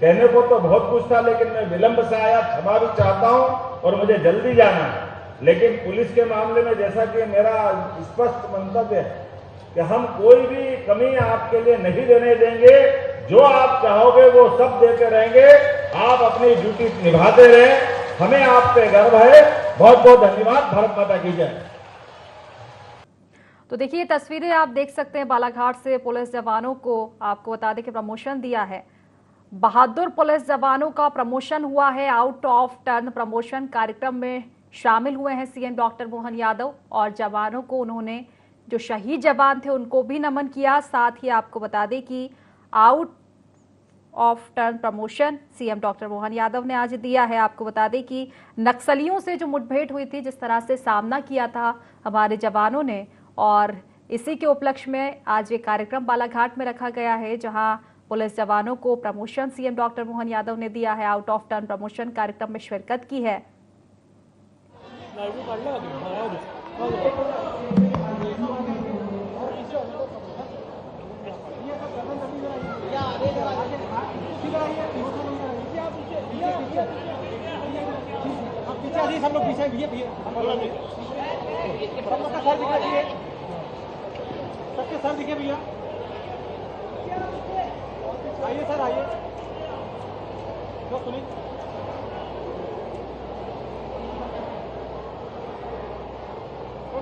कहने को तो बहुत कुछ था, लेकिन मैं विलंब से आया, क्षमा भी चाहता हूं और मुझे जल्दी जाना है। लेकिन पुलिस के मामले में जैसा कि मेरा स्पष्ट मंतव्य है कि हम कोई भी कमी आपके लिए नहीं देने देंगे, जो आप चाहोगे वो सब देते रहेंगे। आप अपनी ड्यूटी निभाते रहे, हमें आप पे गर्व है। बहुत बहुत धन्यवाद। भारत माता की जय। तो देखिए तस्वीरें आप देख सकते हैं बालाघाट से पुलिस जवानों को, आपको बता दें कि प्रमोशन दिया है। बहादुर पुलिस जवानों का प्रमोशन हुआ है। आउट ऑफ टर्न प्रमोशन कार्यक्रम में शामिल हुए हैं सीएम डॉक्टर मोहन यादव और जवानों को उन्होंने, जो शहीद जवान थे उनको भी नमन किया। साथ ही आपको बता दें कि out of turn promotion CM doctor Mohan Yadav ने आज दिया है। आपको बता दें कि नक्सलियों से जो मुठभेड़ हुई थी, जिस तरह से सामना किया था हमारे जवानों ने, और इसी के उपलक्ष्य में आज ये कार्यक्रम बालाघाट में रखा गया है, जहां पुलिस जवानों को promotion CM doctor Mohan Yadav ने दिया है। आउट ऑफ टर्न प्रमोशन कार्यक्रम में शिरकत की है। सब लोग पीछे सबके सर दिखे भैया। आइए सर, आइए। सुनिए,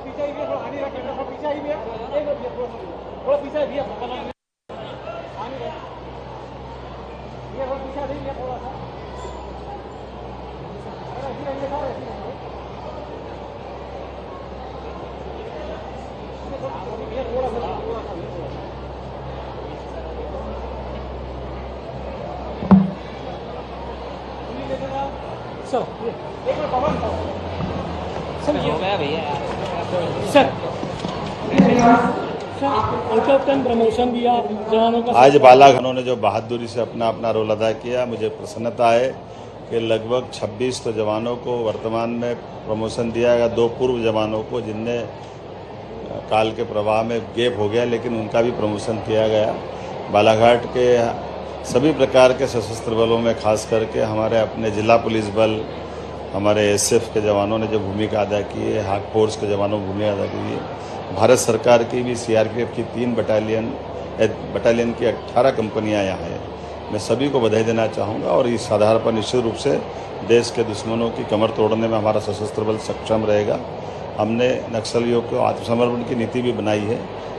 पीछे ही थोड़ा आने रखिए, थोड़ा पीछे ही भी है, थोड़ा पीछे भी है, आने रहे, ये थोड़ा पीछे नहीं है, थोड़ा सा ऐसी रहिए सर, ऐसी रहिए। थोड़ा सा सर, एक मिनट पवन सर, हो गया भैया sir. Out of turn promotion दिया जवानों का। आज बालाघाट ने जो बहादुरी से अपना अपना रोल अदा किया, मुझे प्रसन्नता है कि लगभग 26 तो जवानों को वर्तमान में प्रमोशन दिया गया। 2 पूर्व जवानों को जिनने काल के प्रवाह में गैप हो गया, लेकिन उनका भी प्रमोशन किया गया। बालाघाट के सभी प्रकार के सशस्त्र बलों में खास करके हमारे अपने जिला पुलिस बल, हमारे एसएफ के जवानों ने जो भूमिका अदा की है, हाक फोर्स के जवानों ने भूमिका अदा की है, भारत सरकार की भी सीआरपीएफ की 3 बटालियन की 18 कंपनियां यहाँ हैं। मैं सभी को बधाई देना चाहूँगा और इस आधार पर निश्चित रूप से देश के दुश्मनों की कमर तोड़ने में हमारा सशस्त्र बल सक्षम रहेगा। हमने नक्सलियों को आत्मसमर्पण की नीति भी बनाई है।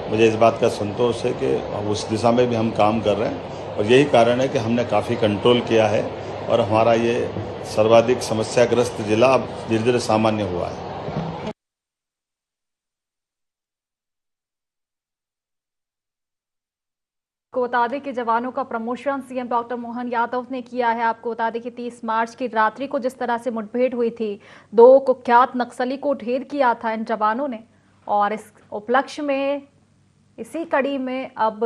मुझे इस बात का संतोष है कि उस दिशा में भी हम काम कर रहे हैं और यही कारण है कि हमने काफ़ी कंट्रोल किया है और हमारा ये सर्वाधिक समस्याग्रस्त जिला अब धीरे धीरे सामान्य हुआ है। आपको बता दें कि जवानों का promotion CM doctor Mohan Yadav ने किया है। आपको बता दें कि 30 मार्च की रात्रि को जिस तरह से मुठभेड़ हुई थी, 2 कुख्यात नक्सली को ढेर किया था इन जवानों ने, और इस उपलक्ष्य में इसी कड़ी में अब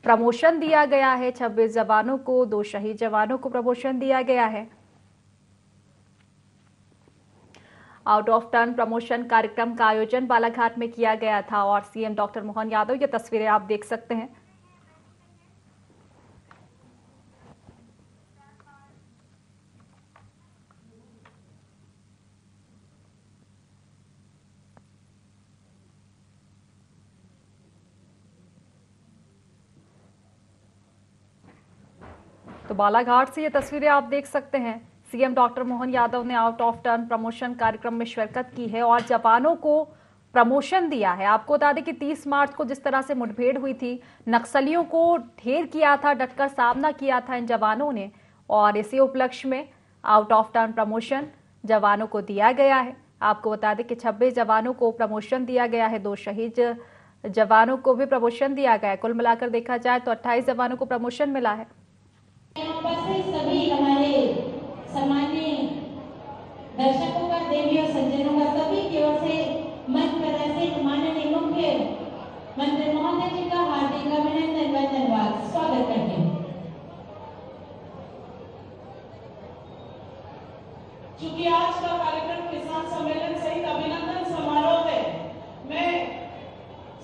प्रमोशन दिया गया है। 26 जवानों को, 2 शहीद जवानों को प्रमोशन दिया गया है। आउट ऑफ टर्न प्रमोशन कार्यक्रम का आयोजन बालाघाट में किया गया था और सीएम डॉक्टर मोहन यादव, ये तस्वीरें आप देख सकते हैं। तो बालाघाट से ये तस्वीरें आप देख सकते हैं। सीएम डॉक्टर मोहन यादव ने आउट ऑफ टर्न प्रमोशन कार्यक्रम में शिरकत की है और जवानों को प्रमोशन दिया है। आपको बता दें कि 30 मार्च को जिस तरह से मुठभेड़ हुई थी, नक्सलियों को ढेर किया था, डटकर सामना किया था इन जवानों ने, और इसी उपलक्ष्य में आउट ऑफ टर्न प्रमोशन जवानों को दिया गया है। आपको बता दें कि 26 जवानों को प्रमोशन दिया गया है, 2 शहीद जवानों को भी प्रमोशन दिया गया है। कुल मिलाकर देखा जाए तो 28 जवानों को प्रमोशन मिला है। यहाँ पर से सभी हमारे सामान्य दर्शकों का, देवी और सज्जनों का, सभी की ओर से मंच पर ऐसे माननीय मुख्य मंत्री महोदय जी का हार्दिक अभिनंदन व धन्यवाद स्वागत करते हैं। चूंकि आज का कार्यक्रम किसान सम्मेलन सहित अभिनंदन समारोह है, मैं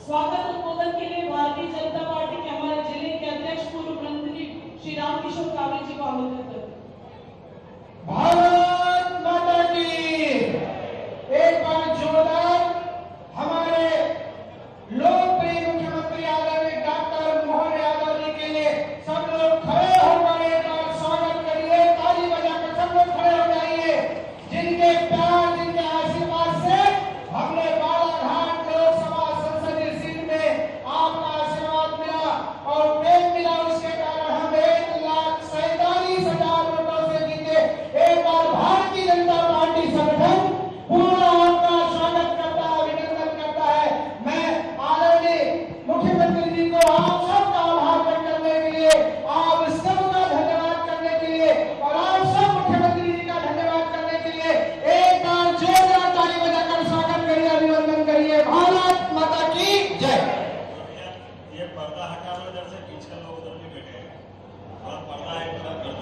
स्वागत उद्बोधन के लिए भारतीय जनता पार्टी के हमारे जिले के अध्यक्ष पूर्व मंत्री श्री रामकिशोर कावरे जी को आमंत्रित करते हैं। भारत माता की एक बार जोरदार हमारे लोकप्रिय मुख्यमंत्री आदरणीय डॉक्टर मोहन यादव जी के लिए सब लोग खड़े होकर एक बार स्वागत करिए, ताली बजाकर सब लोग खड़े हो जाइए। जिनके प्यार, जिनके आशीर्वाद से हमने बालाघाट लोकसभा संसदीय सीट में आपका आशीर्वाद मिला और प्रेम मिला, उसके कारण हम 1,47,000 वोटों से जीते। एक बार भारतीय जनता पार्टी संगठन पूरा आपका स्वागत करता है, अभिनंदन करता है। मैं आदरणीय मुख्यमंत्री जी को आप सबका आभार व्यक्त करने के लिए, आप सबका धन्यवाद करने के लिए और आप सब मुख्यमंत्री जी का धन्यवाद करने के लिए एक बार जोरदार ताली बजाकर स्वागत करिए, अभिनंदन करिए। भारत माता की जय। ये पर्दा हटा लो, इधर से पीछे लोग उधर भी बैठे हैं, और पर्दा एक तरफ कर दो।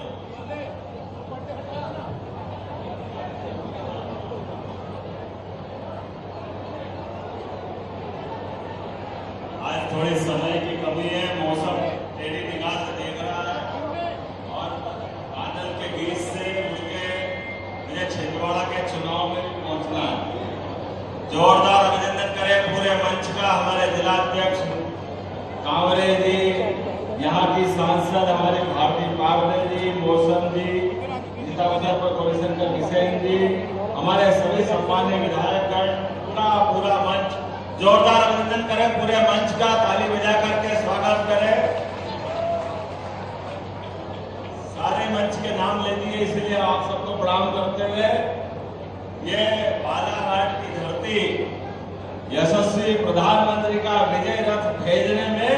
आज थोड़ी समय की कमी है, मौसम टेढ़ी निगाह से देख रहा है और बादल के बीच से मुझे छिंदवाड़ा के चुनाव में भी पहुंचना है। जोरदार अभिनंदन करें पूरे मंच का हमारे जिलाध्यक्ष कांवरे जी, यहाँ की सांसद हमारे भारती पावरे जी, मौसम जी, जिला उधर पर गौरीशंकर किशन जी, हमारे सभी सम्मान्य विधायकगण, पूरा मंच जोरदार अभिनंदन करें पूरे मंच का, ताली बजा करके स्वागत करें। सारे मंच के नाम ले दिए, इसलिए आप सबको प्रणाम करते हुए ये बालाघाट की धरती यशस्वी प्रधानमंत्री का विजय रथ भेजने में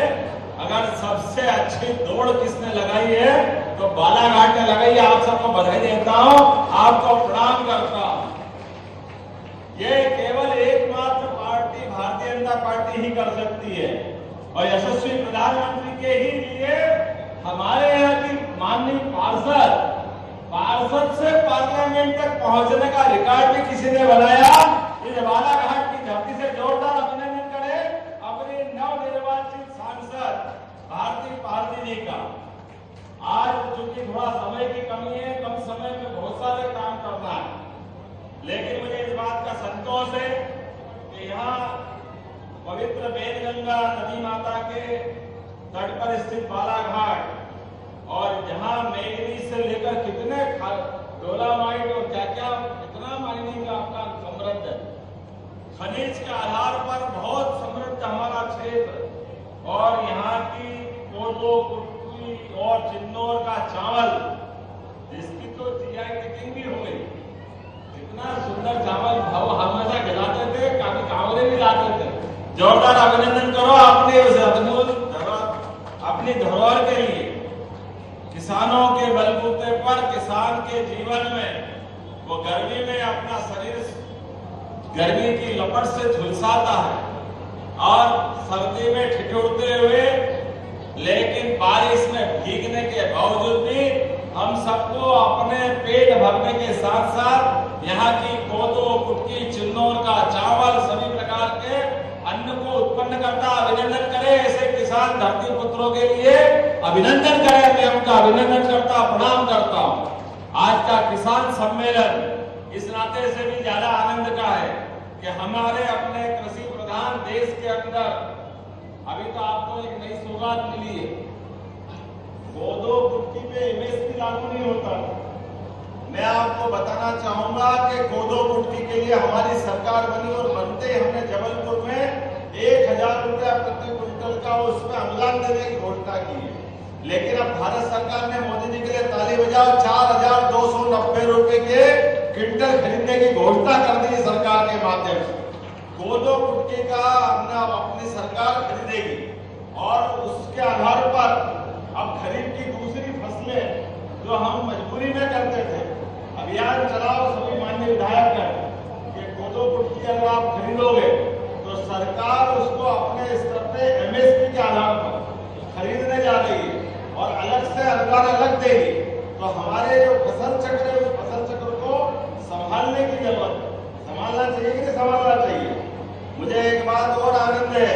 अगर सबसे अच्छी दौड़ किसने लगाई है तो बालाघाट ने लगाई है। आप सबको बधाई देता हूं, आपको प्रणाम करता हूं। ये केवल एकमात्र पार्टी भारतीय जनता पार्टी ही कर सकती है और यशस्वी प्रधानमंत्री के ही लिए हमारे यहाँ की माननीय पार्षद से पार्लियामेंट तक पहुंचने का रिकॉर्ड भी किसी ने बनाया। इस बालाघाट की धरती से जोरदार अभिनंदन करें अपने नवनिर्वाचित सांसद भारती पारदी जी का। आज चूंकि थोड़ा समय की कमी है, कम समय में बहुत सारे काम करना है, लेकिन मुझे इस बात का संतोष है कि यहाँ पवित्र वेदगंगा नदी माता के तट पर स्थित बालाघाट और जहाँ मेघनी से लेकर कितने डोलामाइट और क्या क्या कितना माइनिंग आपका समृद्ध है, खनिज के आधार पर बहुत समृद्ध हमारा क्षेत्र और यहाँ की कोदो, कुटकी और चिन्नौर का चावल, जिसकी तो जीआई टैगिंग भी हो गई। इतना सुंदर चावल हमेशा खिलाते थे, काफी कांवरे भी लाते थे। जोरदार अभिनंदन करो अपने उस अनमोल अपनी धरोहर के लिए। किसानों के बलबूते पर किसान के जीवन में वो गर्मी में अपना शरीर गर्मी की लपट से झुलसाता है और सर्दी में ठिठुरते हुए, लेकिन बारिश में भीगने के बावजूद भी हम सबको अपने पेट भरने के साथ साथ यहाँ की कोदो, कुटकी, चिन्नौर का चावल, सभी प्रकार के अन्न को उत्पन्न करता। अभिनंदन करें ऐसे किसान धरती पुत्रों के लिए, अभिनंदन करें। मैं उनका अभिनंदन करता, प्रणाम करता हूँ। आज का किसान सम्मेलन इस नाते से भी ज्यादा आनंद का है कि हमारे अपने कृषि प्रधान देश के अंदर अभी तो आपको एक नई सौगात मिली है। कोदो, कुटकी पे एमएसपी लागू नहीं होता। मैं आपको बताना चाहूंगा कि कोदो, कुटकी के लिए हमारी सरकार बनी और बनते हमने जबलपुर में 1000 रुपया प्रति क्विंटल का उसमें अनुदान देने की घोषणा की है। लेकिन अब भारत सरकार ने मोदी जी के लिए ताली बजाओ 4290 रुपए के क्विंटल खरीदने की घोषणा कर दी सरकार के माध्यम से। कोदो, कुटकी का अपनी सरकार खरीदेगी और उसके आधार पर अब खरीफ की दूसरी फसलें जो हम मजबूरी में करते थे, अभियान चलाओ सभी माननीय विधायक हैं कि कोदो, कुटकी अगर आप खरीदोगे तो सरकार उसको अपने स्तर पे एमएसपी के आधार पर खरीदने जा रही है और अलग से अनुदान अलग देगी। तो हमारे जो फसल चक्र है उस फसल चक्र को संभालने की जरूरत है। संभालना चाहिए कि नहीं संभालना चाहिए? मुझे एक बात और आनंद है,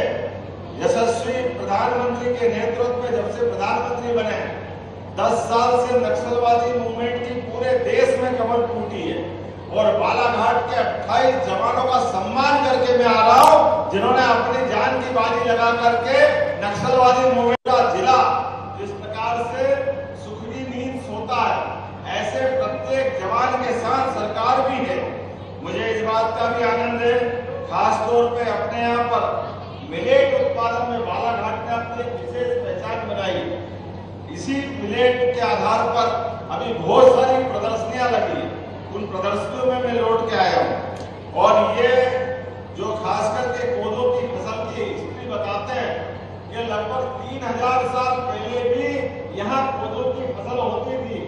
यशस्वी प्रधानमंत्री के नेतृत्व में जब से प्रधानमंत्री बने 10 साल से नक्सलवादी मूवमेंट की पूरे देश में कमर टूटी है और बालाघाट के 28 जवानों का सम्मान करके मैं आ रहा हूं, जिन्होंने अपनी जान की बाजी लगा करके नक्सलवादी मूवमेंट का जिला जिस प्रकार से सुखदी नींद सोता है, ऐसे प्रत्येक जवान के साथ सरकार भी है। मुझे इस बात का भी आनंद है, खासतौर पे अपने यहाँ पर मिलेट उत्पादन में बालाघाट ने अपनी एक विशेष पहचान बनाई। इसी मिलेट के आधार पर अभी बहुत सारी प्रदर्शनियां लगी, उन प्रदर्शनियों में मैं लौट के आया हूँ। और ये जो खास करके कोदो की फसल की हिस्ट्री बताते हैं, ये लगभग 3000 साल पहले भी यहाँ कोदो की फसल होती थी।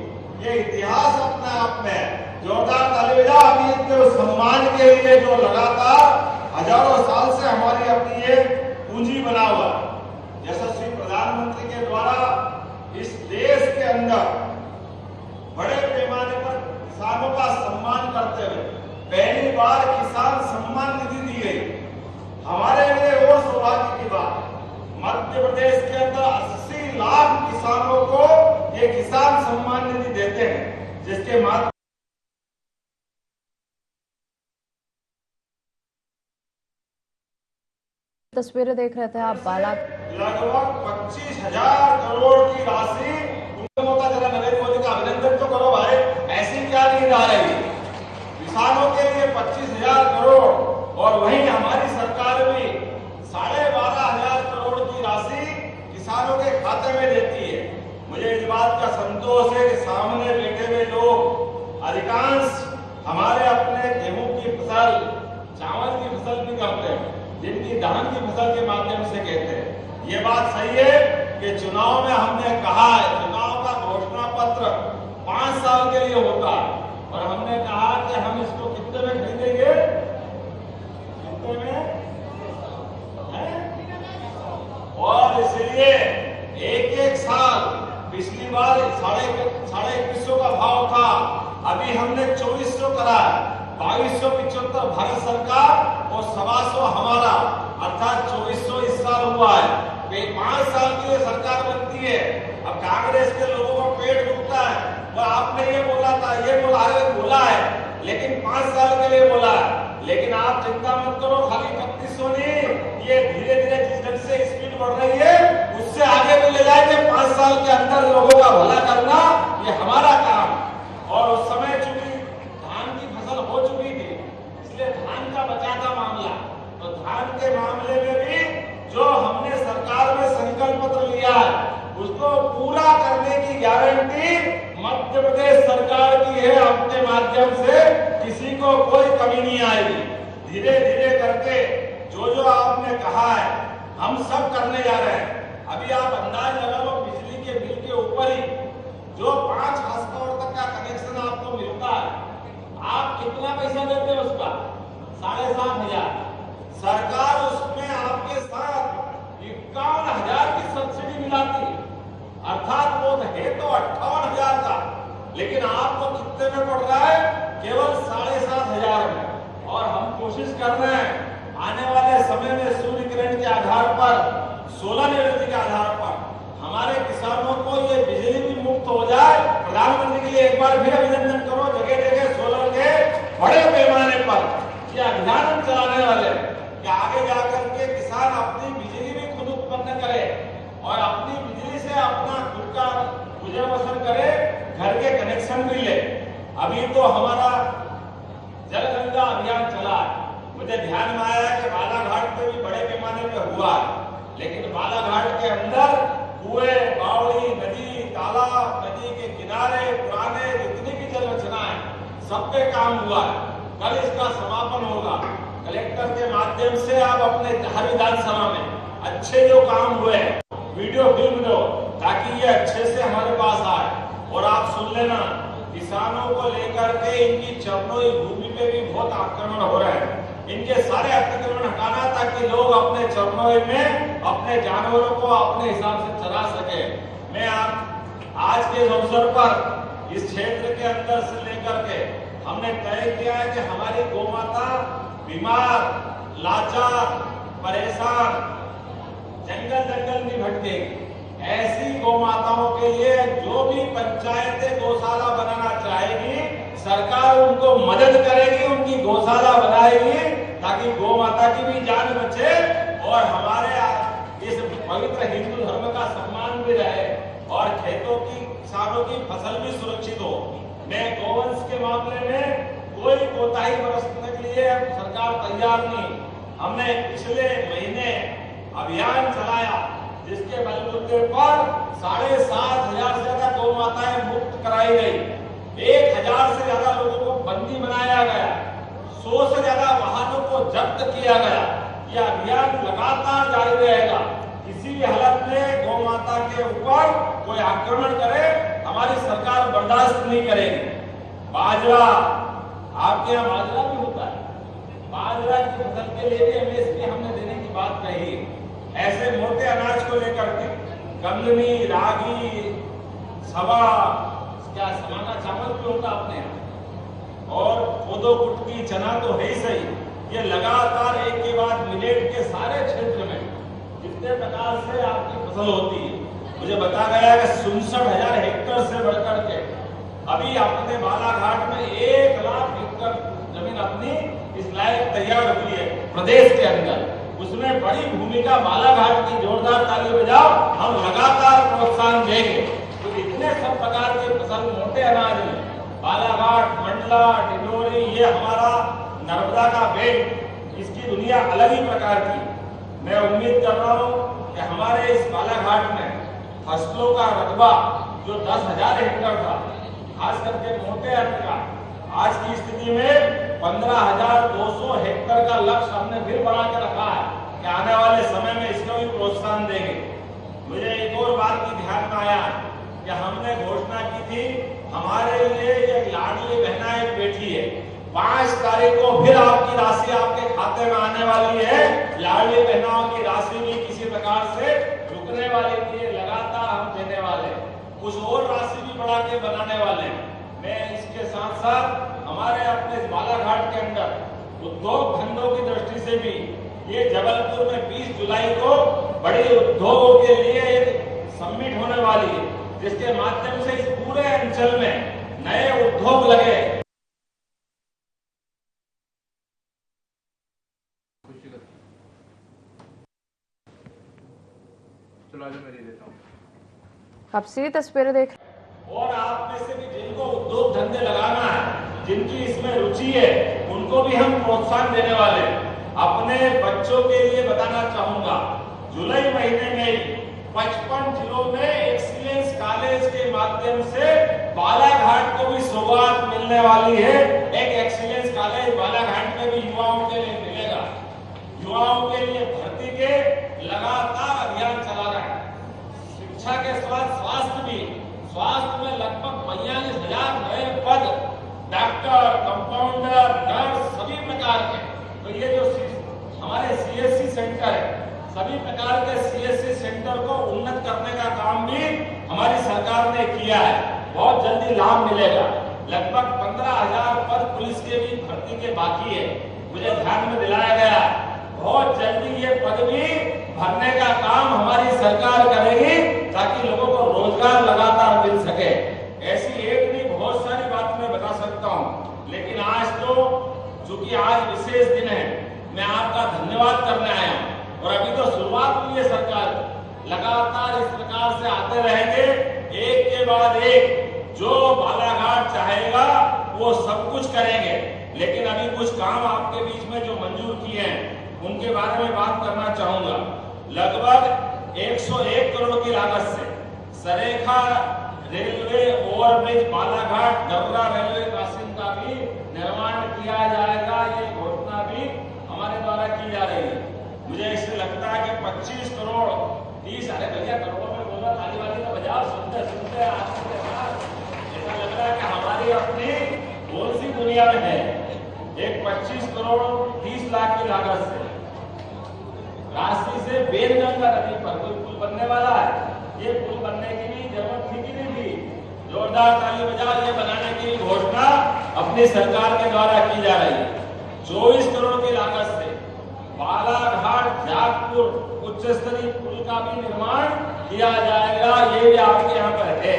ये इतिहास अपने आप में जोरदार ताली बजाओ अभी इनके सम्मान के लिए जो लगातार हजारों साल से हमारी अपनी ये पूंजी बना हुआ। यशस्वी प्रधानमंत्री के द्वारा इस देश के अंदर बड़े पैमाने पर किसानों का सम्मान करते हुए पहली बार किसान सम्मान निधि दी गई। हमारे लिए वो सौभाग्य की बात, मध्य प्रदेश के अंदर 80 लाख किसानों को ये किसान सम्मान निधि देते हैं, जिसके माध्यम तस्वीरें देख रहे थे आप। लगभग 25,000 करोड़ की राशि होता। जरा नरेंद्र मोदी का अभिनंदन तो करो भाई, ऐसी क्या नींद आ रही है? किसानों के लिए 25,000 करोड़ और वहीं हमारी सरकार भी 12,500 करोड़ की राशि किसानों के खाते में देती है। मुझे इस बात का संतोष है कि सामने बैठे हुए लोग अधिकांश हमारे अपने गेहूं की फसल, चावल की फसल भी करते हैं, जिनकी धान की फसल के माध्यम से कहते हैं। ये बात सही है कि चुनाव में हमने कहा है, चुनाव का घोषणा पत्र 5 साल के लिए होता है और हमने कहा कि हम इसको कितने में खरीदेंगे, कितने में, और इसलिए एक साल, पिछली बार 21,500 का भाव था, अभी हमने 2400 करा है। 2275 भारत सरकार और 125 हमारा, अर्थात 2400 इस साल हुआ है। 5 साल के लिए सरकार बनती है। अब कांग्रेस के लोगों को पेट दुखता है, तो आपने ये बोला था, ये बोला है, लेकिन 5 साल के लिए बोला है। लेकिन आप चिंता मत करो, खाली 3100 नहीं, ये धीरे धीरे जिस ढंग से स्पीड बढ़ रही है उससे आगे भी ले जाएंगे। 5 साल के अंदर लोगों का भला करना ये हमारा काम। और उस समय चूंकि धान की फसल हो चुकी थी, इसलिए धान का बचा था मामला। मध्य प्रदेश सरकार की है, अपने माध्यम से किसी को कोई कमी नहीं आएगी। धीरे धीरे करके जो आपने कहा है हम सब करने जा रहे हैं। अभी आप अंदाज लगा लो, बिजली के बिल के ऊपर ही जो 5 हाउस पावर तक का कनेक्शन आपको मिलता है, आप कितना पैसा देते हो उसका? 7,500। सरकार उसमें आपके साथ 51,000 की सब्सिडी मिलाती है, अर्थात वो है तो 58,000 का, लेकिन आपको कितने में पड़ रहा है? केवल 7,500 में। और हम कोशिश कर रहे हैं आने वाले समय में सूर्य किरण के आधार पर, सोलर एनर्जी के आधार पर हमारे किसानों को ये बिजली भी मुफ्त हो जाए। प्रधानमंत्री के लिए एक बार फिर अभिनंदन करो। जगह जगह सोलर के बड़े पैमाने पर ये अभियान हम चलाने वाले कि आगे जाकर के किसान अपनी बिजली भी खुद उत्पन्न करे और अपनी बिजली से अपना खुद का गुजर बसर करे, घर के कनेक्शन भी ले। अभी तो हमारा जल गंगा अभियान चला है। मुझे ध्यान में आया कि बालाघाट पे भी बड़े पैमाने पे हुआ है, लेकिन बालाघाट के अंदर कुएं, बावड़ी, नदी, तालाब, नदी के किनारे पुराने जितनी भी जल रचना है सब पे काम हुआ है। कल इसका समापन होगा। कलेक्टर के माध्यम से आप अपने हर विधानसभा में अच्छे जो काम हुए वीडियो फिल्म दो, ताकि ये अच्छे से हमारे पास आए। और आप सुन लेना, किसानों को लेकर के इनकी चरणों भूमि पे भी बहुत आक्रमण हो रहे हैं। इनके सारे अतिक्रमण हटाना, ताकि लोग अपने चरणों में अपने जानवरों को अपने हिसाब से चरा सके। मैं आज के अवसर पर इस क्षेत्र के अंदर से लेकर के हमने तय किया है कि हमारी गौमाता बीमार, लाचार, परेशान, जंगल नहीं भटकेगी। ऐसी गौमाताओं के लिए जो भी पंचायतें गौशाला बनाना चाहेगी, सरकार उनको मदद करेगी, उनकी गौशाला बनाएगी, ताकि गौ माता की भी जान बचे और हमारे इस पवित्र हिंदू धर्म का सम्मान भी रहे और खेतों की, किसानों की फसल भी सुरक्षित हो। मैं गौवंश के मामले में कोई कोताही बरतने के लिए सरकार तैयार नहीं। हमने पिछले महीने अभियान चलाया, जिसके बलबूते पर 7,500 से ज्यादा गौ माताएं मुक्त कराई गई। 1,000 से ज्यादा लोगों को बंदी बनाया गया। 100 से ज्यादा वाहनों को जब्त किया गया। यह अभियान लगातार जारी रहेगा। किसी भी हालत में गौ माता के ऊपर कोई आक्रमण करे, हमारी सरकार बर्दाश्त नहीं करेगी। बाजरा, आपके यहाँ बाजरा भी होता है। बाजरा की फसल के लिए भी एमएसपी हमने देने की बात कही। ऐसे मोटे अनाज को लेकर के गंगनी, रागी, सवा, क्या समाना चावल भी होता अपने यहाँ, और कोदो, कुटकी, चना तो है ही सही। ये लगातार एक के बाद मिलेट के सारे क्षेत्र में जितने प्रकार से आपकी फसल होती है, मुझे बताया गया कि 67,000 हेक्टेयर से बढ़कर के अभी अपने बालाघाट में 1 लाख हेक्टेयर जमीन अपनी इस लायक तैयार हुई है प्रदेश के अंदर। उसमें बड़ी भूमिका बालाघाट की। जोरदार ताली बजाओ। हम लगातार प्रोत्साहन देंगे। तो इतने सब प्रकार के फसल मोटे अनाज में बालाघाट, मंडला, डिंडोरी, ये हमारा नर्मदा का बेल्ट, इसकी दुनिया अलग ही प्रकार की। मैं उम्मीद कर रहा हूँ कि हमारे इस बालाघाट में फसलों का रकबा जो 10,000 हेक्टेयर था, खास करके मोटे अन्न का, आज की स्थिति में 15,200 हेक्टेयर का लक्ष्य हमने फिर बढ़ा के रखा है कि आने वाले समय में इसको भी प्रोत्साहन देंगे। मुझे एक और बात की ध्यान में आया कि हमने घोषणा की थी, हमारे लिए एक लाडली बहना एक बेटी है। 5 तारीख को फिर आपकी राशि आपके खाते में आने वाली है। लाडली बहनाओं की राशि भी किसी प्रकार से रुकने वाली नहीं है, लगातार हम देने वाले। कुछ और राशि भी बढ़ा के बनाने वाले। मैं इसके साथ साथ हमारे अपने बालाघाट के अंदर उद्योग धंधों की दृष्टि से भी ये जबलपुर में 20 जुलाई को बड़े उद्योगों के लिए एक समिट होने वाली है, जिसके माध्यम से इस पूरे अंचल में नए उद्योग लगे। आप सीधी तस्वीरें देख। और आप में से भी जिनको उद्योग धंधे लगाना है, जिनकी इसमें रुचि है, उनको भी हम प्रोत्साहन देने वाले। अपने बच्चों के लिए बताना चाहूंगा, जुलाई महीने में 55 जिलों में एक्सीलेंस कॉलेज के माध्यम से बालाघाट को भी सौगात मिलने वाली है। एक एक्सीलेंस कॉलेज बालाघाट में भी युवाओं के लिए मिलेगा। युवाओं के लिए भर्ती के लगातार अभियान चला रहा है। शिक्षा के साथ स्वास्थ्य में लगभग 42,000 नए पद, डॉक्टर, कंपाउंडर, नर्स, सभी प्रकार के। तो ये जो हमारे सीएससी सेंटर है, सभी प्रकार के सीएससी सेंटर को उन्नत करने का काम भी हमारी सरकार ने किया है। बहुत जल्दी लाभ मिलेगा। लगभग 15,000 पद पुलिस के भी भर्ती के बाकी है, मुझे ध्यान में दिलाया गया। बहुत जल्दी ये पद भी भरने का काम हमारी सरकार करेगी ताकि लोगों को रोजगार लगातार मिल सके। ऐसी एक नहीं, बहुत सारी बात मैं बता सकता हूँ, लेकिन आज तो चूंकि आज विशेष दिन है, मैं आपका धन्यवाद करने आया हूँ। और अभी तो शुरुआत हुई है सरकार, लगातार इस प्रकार से आते रहेंगे, एक के बाद एक। जो बालाघाट चाहेगा वो सब कुछ करेंगे। लेकिन अभी कुछ काम आपके बीच में जो मंजूर किए हैं उनके बारे में बात करना चाहूंगा। लगभग 101 करोड़ की लागत से Sarekha railway overbridge Balaghat Dabra railway crossing का भी निर्माण किया जाएगा। ये घोषणा भी हमारे द्वारा की जा रही है। मुझे इससे लगता है कि 25 करोड़ 30 अरे भैया करोड़ों में बोला, ताली वाली का बजाओ। सुनते सुनते ऐसा लग रहा है कि हमारी अपनी कौन सी दुनिया में है। एक 25 करोड़ 30 लाख की लागत से राशि से बेलगंगा नदी पर कोई पुल बनने वाला है। ये पुल बनने की भी जरूरत थी कि नहीं थी? जोरदार ताली बजाओ। ये बनाने की घोषणा अपनी सरकार के द्वारा की जा रही है। 24 करोड़ की लागत से बालाघाट जागपुर उच्च स्तरीय पुल का भी निर्माण किया जाएगा। ये भी आपके यहाँ पर है।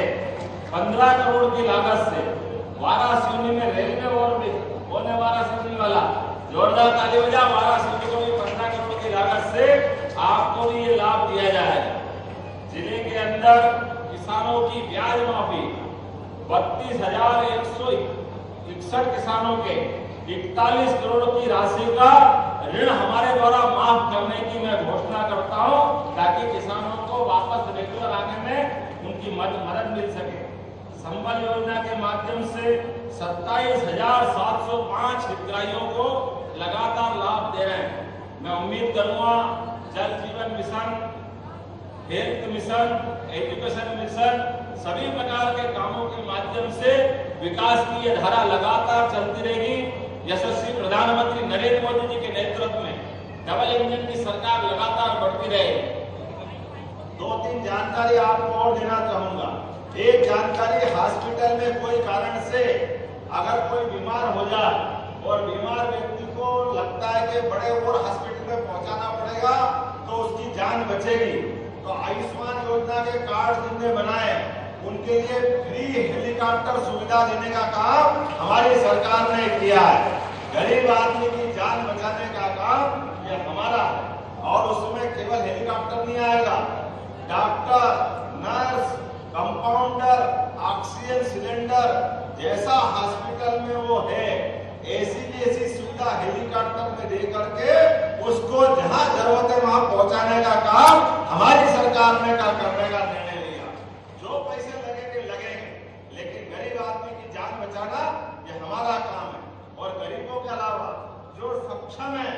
15 करोड़ की लागत से वाराणसी में रेलवे ओवरब्रिज होने वाला, जोरदार ताली बजाओ। वाराणसी को भी 15 करोड़ की लागत से आपको भी ये लाभ दिया जाएगा। जिले के अंदर किसानों की ब्याज माफी 32,161 किसानों के 41 करोड़ की राशि का ऋण हमारे द्वारा माफ करने की मैं घोषणा करता हूं, ताकि किसानों को वापस रेगुलर आने में उनकी मदद मिल सके। संबल योजना के माध्यम से 27,705 हितग्राहियों को लगातार लाभ दे रहे हैं। मैं उम्मीद करूंगा जल जीवन mission, health mission, education mission, सभी प्रकार के कामों के माध्यम से विकास की ये धारा लगातार चलती रहेगी। यशस्वी प्रधानमंत्री नरेंद्र मोदी जी के नेतृत्व में डबल इंजन की सरकार लगातार बढ़ती रहे। 2-3 जानकारी आपको और देना चाहूंगा। एक जानकारी, हॉस्पिटल में कोई कारण से अगर कोई बीमार हो जाए और बीमार व्यक्ति को लगता है कि बड़े और हॉस्पिटल में पहुंचाना पड़ेगा तो उसकी जान बचेगी, तो आयुष्मान योजना के कार्ड जिनने बनाए उनके लिए फ्री हेलीकॉप्टर सुविधा देने का काम हमारी सरकार ने किया है। गरीब आदमी की जान बचाने का काम ये हमारा। और उसमें केवल हेलीकॉप्टर नहीं आएगा, doctor, nurse, compounder, oxygen cylinder जैसा हॉस्पिटल में वो है, ऐसी की ऐसी सुविधा हेलीकॉप्टर में दे करके उसको जहां जरूरत है वहां पहुंचाने का काम हमारी सरकार ने करने का निर्णय लिया। जो पैसे लगेंगे, लेकिन गरीब आदमी की जान बचाना ये हमारा काम है। और गरीबों के अलावा जो सक्षम है,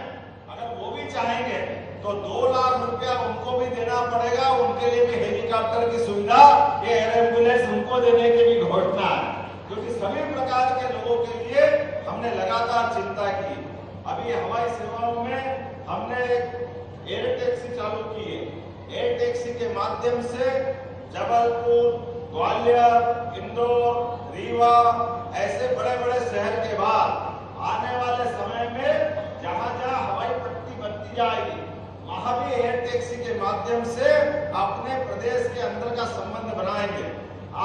अगर वो भी चाहेंगे तो 2 लाख रुपया उनको भी देना पड़ेगा। उनके लिए भी हेलीकॉप्टर की सुविधा, ये एयर एम्बुलेंस उनको देने की भी घोषणा है। क्योंकि सभी प्रकार के लोगों के लिए हमने लगातार चिंता की। अभी हवाई सेवाओं में हमने एयर टैक्सी चालू की है। एयर टैक्सी के माध्यम से जबलपुर, ग्वालियर, इंदौर, रीवा ऐसे बड़े बड़े शहर के बाद आने वाले समय में जहां जहां हवाई पट्टी बनती जाएगी वहां भी एयर टैक्सी के माध्यम से अपने प्रदेश के अंदर का संबंध बनाएंगे।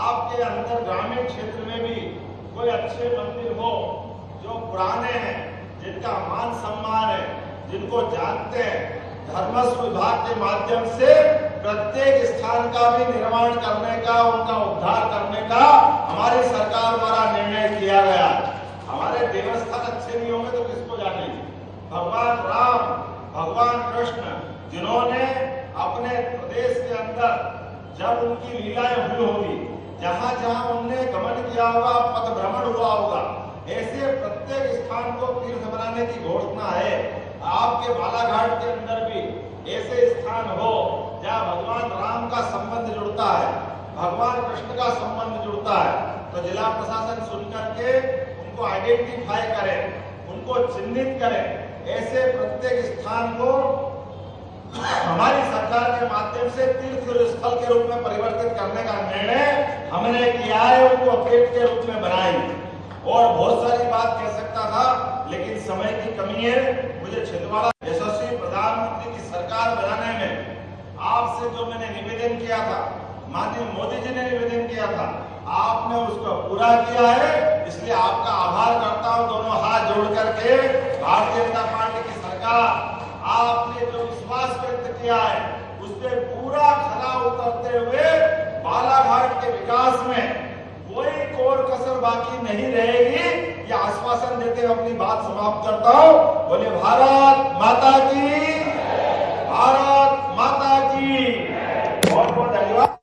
आपके अंदर ग्रामीण क्षेत्र में भी कोई अच्छे मंदिर हो जो पुराने हैं, जिनका मान सम्मान है, जिनको जानते हैं, धर्मस्व विभाग के माध्यम से प्रत्येक स्थान का भी निर्माण करने का, उनका उद्धार करने का हमारी सरकार द्वारा निर्णय किया गया। हमारे देवस्थान अच्छे नहीं होंगे तो किसको जानेंगे? भगवान राम, भगवान कृष्ण जिन्होंने अपने प्रदेश के अंदर अंदर जब उनकी लीलाएं हुई होगी, जहां जहां उनने गमन किया होगा, पथ भ्रमण हुआ होगा, ऐसे प्रत्येक स्थान को तीर्थ बनाने की घोषणा है। आपके बालाघाट के अंदर भी ऐसे स्थान हो जहां भगवान राम का संबंध जुड़ता है, भगवान कृष्ण का संबंध जुड़ता है, तो जिला प्रशासन सुनकर के उनको आइडेंटिफाई करे, उनको चिन्हित करे। ऐसे प्रत्येक स्थान को हमारी सरकार के माध्यम से तीर्थ स्थल के रूप में परिवर्तित करने का निर्णय हमने किया है, उनको पेट के रूप में बनाई। और बहुत सारी बात कह सकता था, लेकिन समय की कमी है। मुझे छिंदवाड़ा यशस्वी प्रधानमंत्री की सरकार बनाने में आपसे जो मैंने निवेदन किया था, माननीय मोदी जी ने निवेदन किया था, आपने उसको पूरा किया है, इसलिए आपका आभार करता हूं। दोनों हाथ जोड़ करके भारतीय जनता पार्टी की सरकार, आपने जो विश्वास व्यक्त किया है उस पर पूरा खरा उतरते हुए बालाघाट के विकास में कोई कोर कसर बाकी नहीं रहेगी, ये आश्वासन देते हुए अपनी बात समाप्त करता हूं। बोले भारत माता की, भारत माता की। बहुत बहुत धन्यवाद।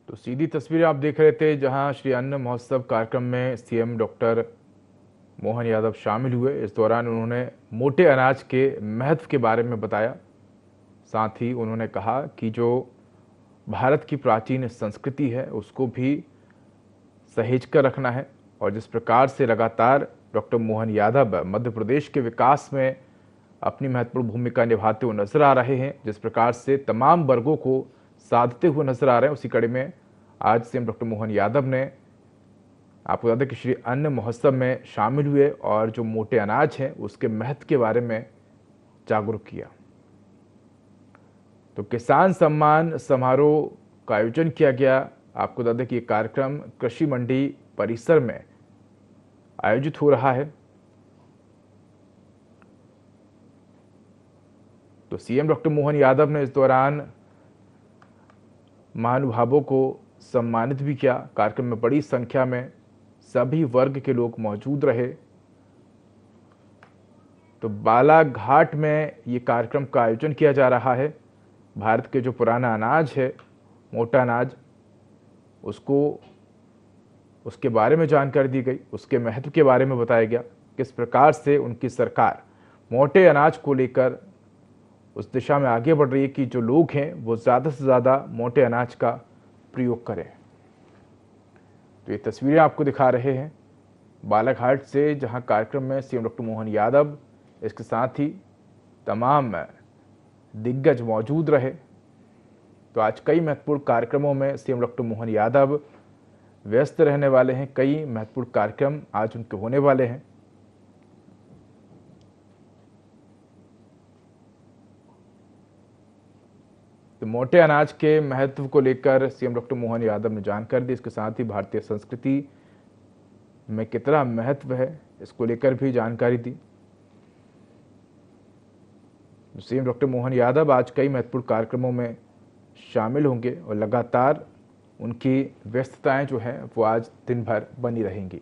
तो सीधी तस्वीरें आप देख रहे थे, जहां श्री अन्न महोत्सव कार्यक्रम में सीएम डॉक्टर मोहन यादव शामिल हुए। इस दौरान उन्होंने मोटे अनाज के महत्व के बारे में बताया। साथ ही उन्होंने कहा कि जो भारत की प्राचीन संस्कृति है उसको भी सहेज कर रखना है, और जिस प्रकार से लगातार डॉक्टर मोहन यादव मध्य प्रदेश के विकास में अपनी महत्वपूर्ण भूमिका निभाते हुए नजर आ रहे हैं, जिस प्रकार से तमाम वर्गों को साधते हुए नजर आ रहे हैं, उसी कड़ी में आज सीएम डॉक्टर मोहन यादव ने आपको बता दें कि श्री अन्न महोत्सव में शामिल हुए और जो मोटे अनाज है उसके महत्व के बारे में जागरूक किया। तो किसान सम्मान समारोह का आयोजन किया गया। आपको बता दें कि ये कार्यक्रम कृषि मंडी परिसर में आयोजित हो रहा है। तो सीएम डॉक्टर मोहन यादव ने इस दौरान महानुभावों को सम्मानित भी किया। कार्यक्रम में बड़ी संख्या में सभी वर्ग के लोग मौजूद रहे। तो बालाघाट में ये कार्यक्रम का आयोजन किया जा रहा है। भारत के जो पुराना अनाज है, मोटा अनाज, उसके बारे में जानकारी दी गई, उसके महत्व के बारे में बताया गया, किस प्रकार से उनकी सरकार मोटे अनाज को लेकर उस दिशा में आगे बढ़ रही है कि जो लोग हैं वो ज़्यादा से ज़्यादा मोटे अनाज का प्रयोग करें। तो ये तस्वीरें आपको दिखा रहे हैं बालाघाट से, जहां कार्यक्रम में सीएम डॉक्टर मोहन यादव, इसके साथ ही तमाम दिग्गज मौजूद रहे। तो आज कई महत्वपूर्ण कार्यक्रमों में सीएम डॉक्टर मोहन यादव व्यस्त रहने वाले हैं। कई महत्वपूर्ण कार्यक्रम आज उनके होने वाले हैं। तो मोटे अनाज के महत्व को लेकर सीएम डॉक्टर मोहन यादव ने जानकारी दी। इसके साथ ही भारतीय संस्कृति में कितना महत्व है इसको लेकर भी जानकारी दी। सीएम डॉक्टर मोहन यादव आज कई महत्वपूर्ण कार्यक्रमों में शामिल होंगे और लगातार उनकी व्यस्तताएं जो हैं वो आज दिन भर बनी रहेंगी।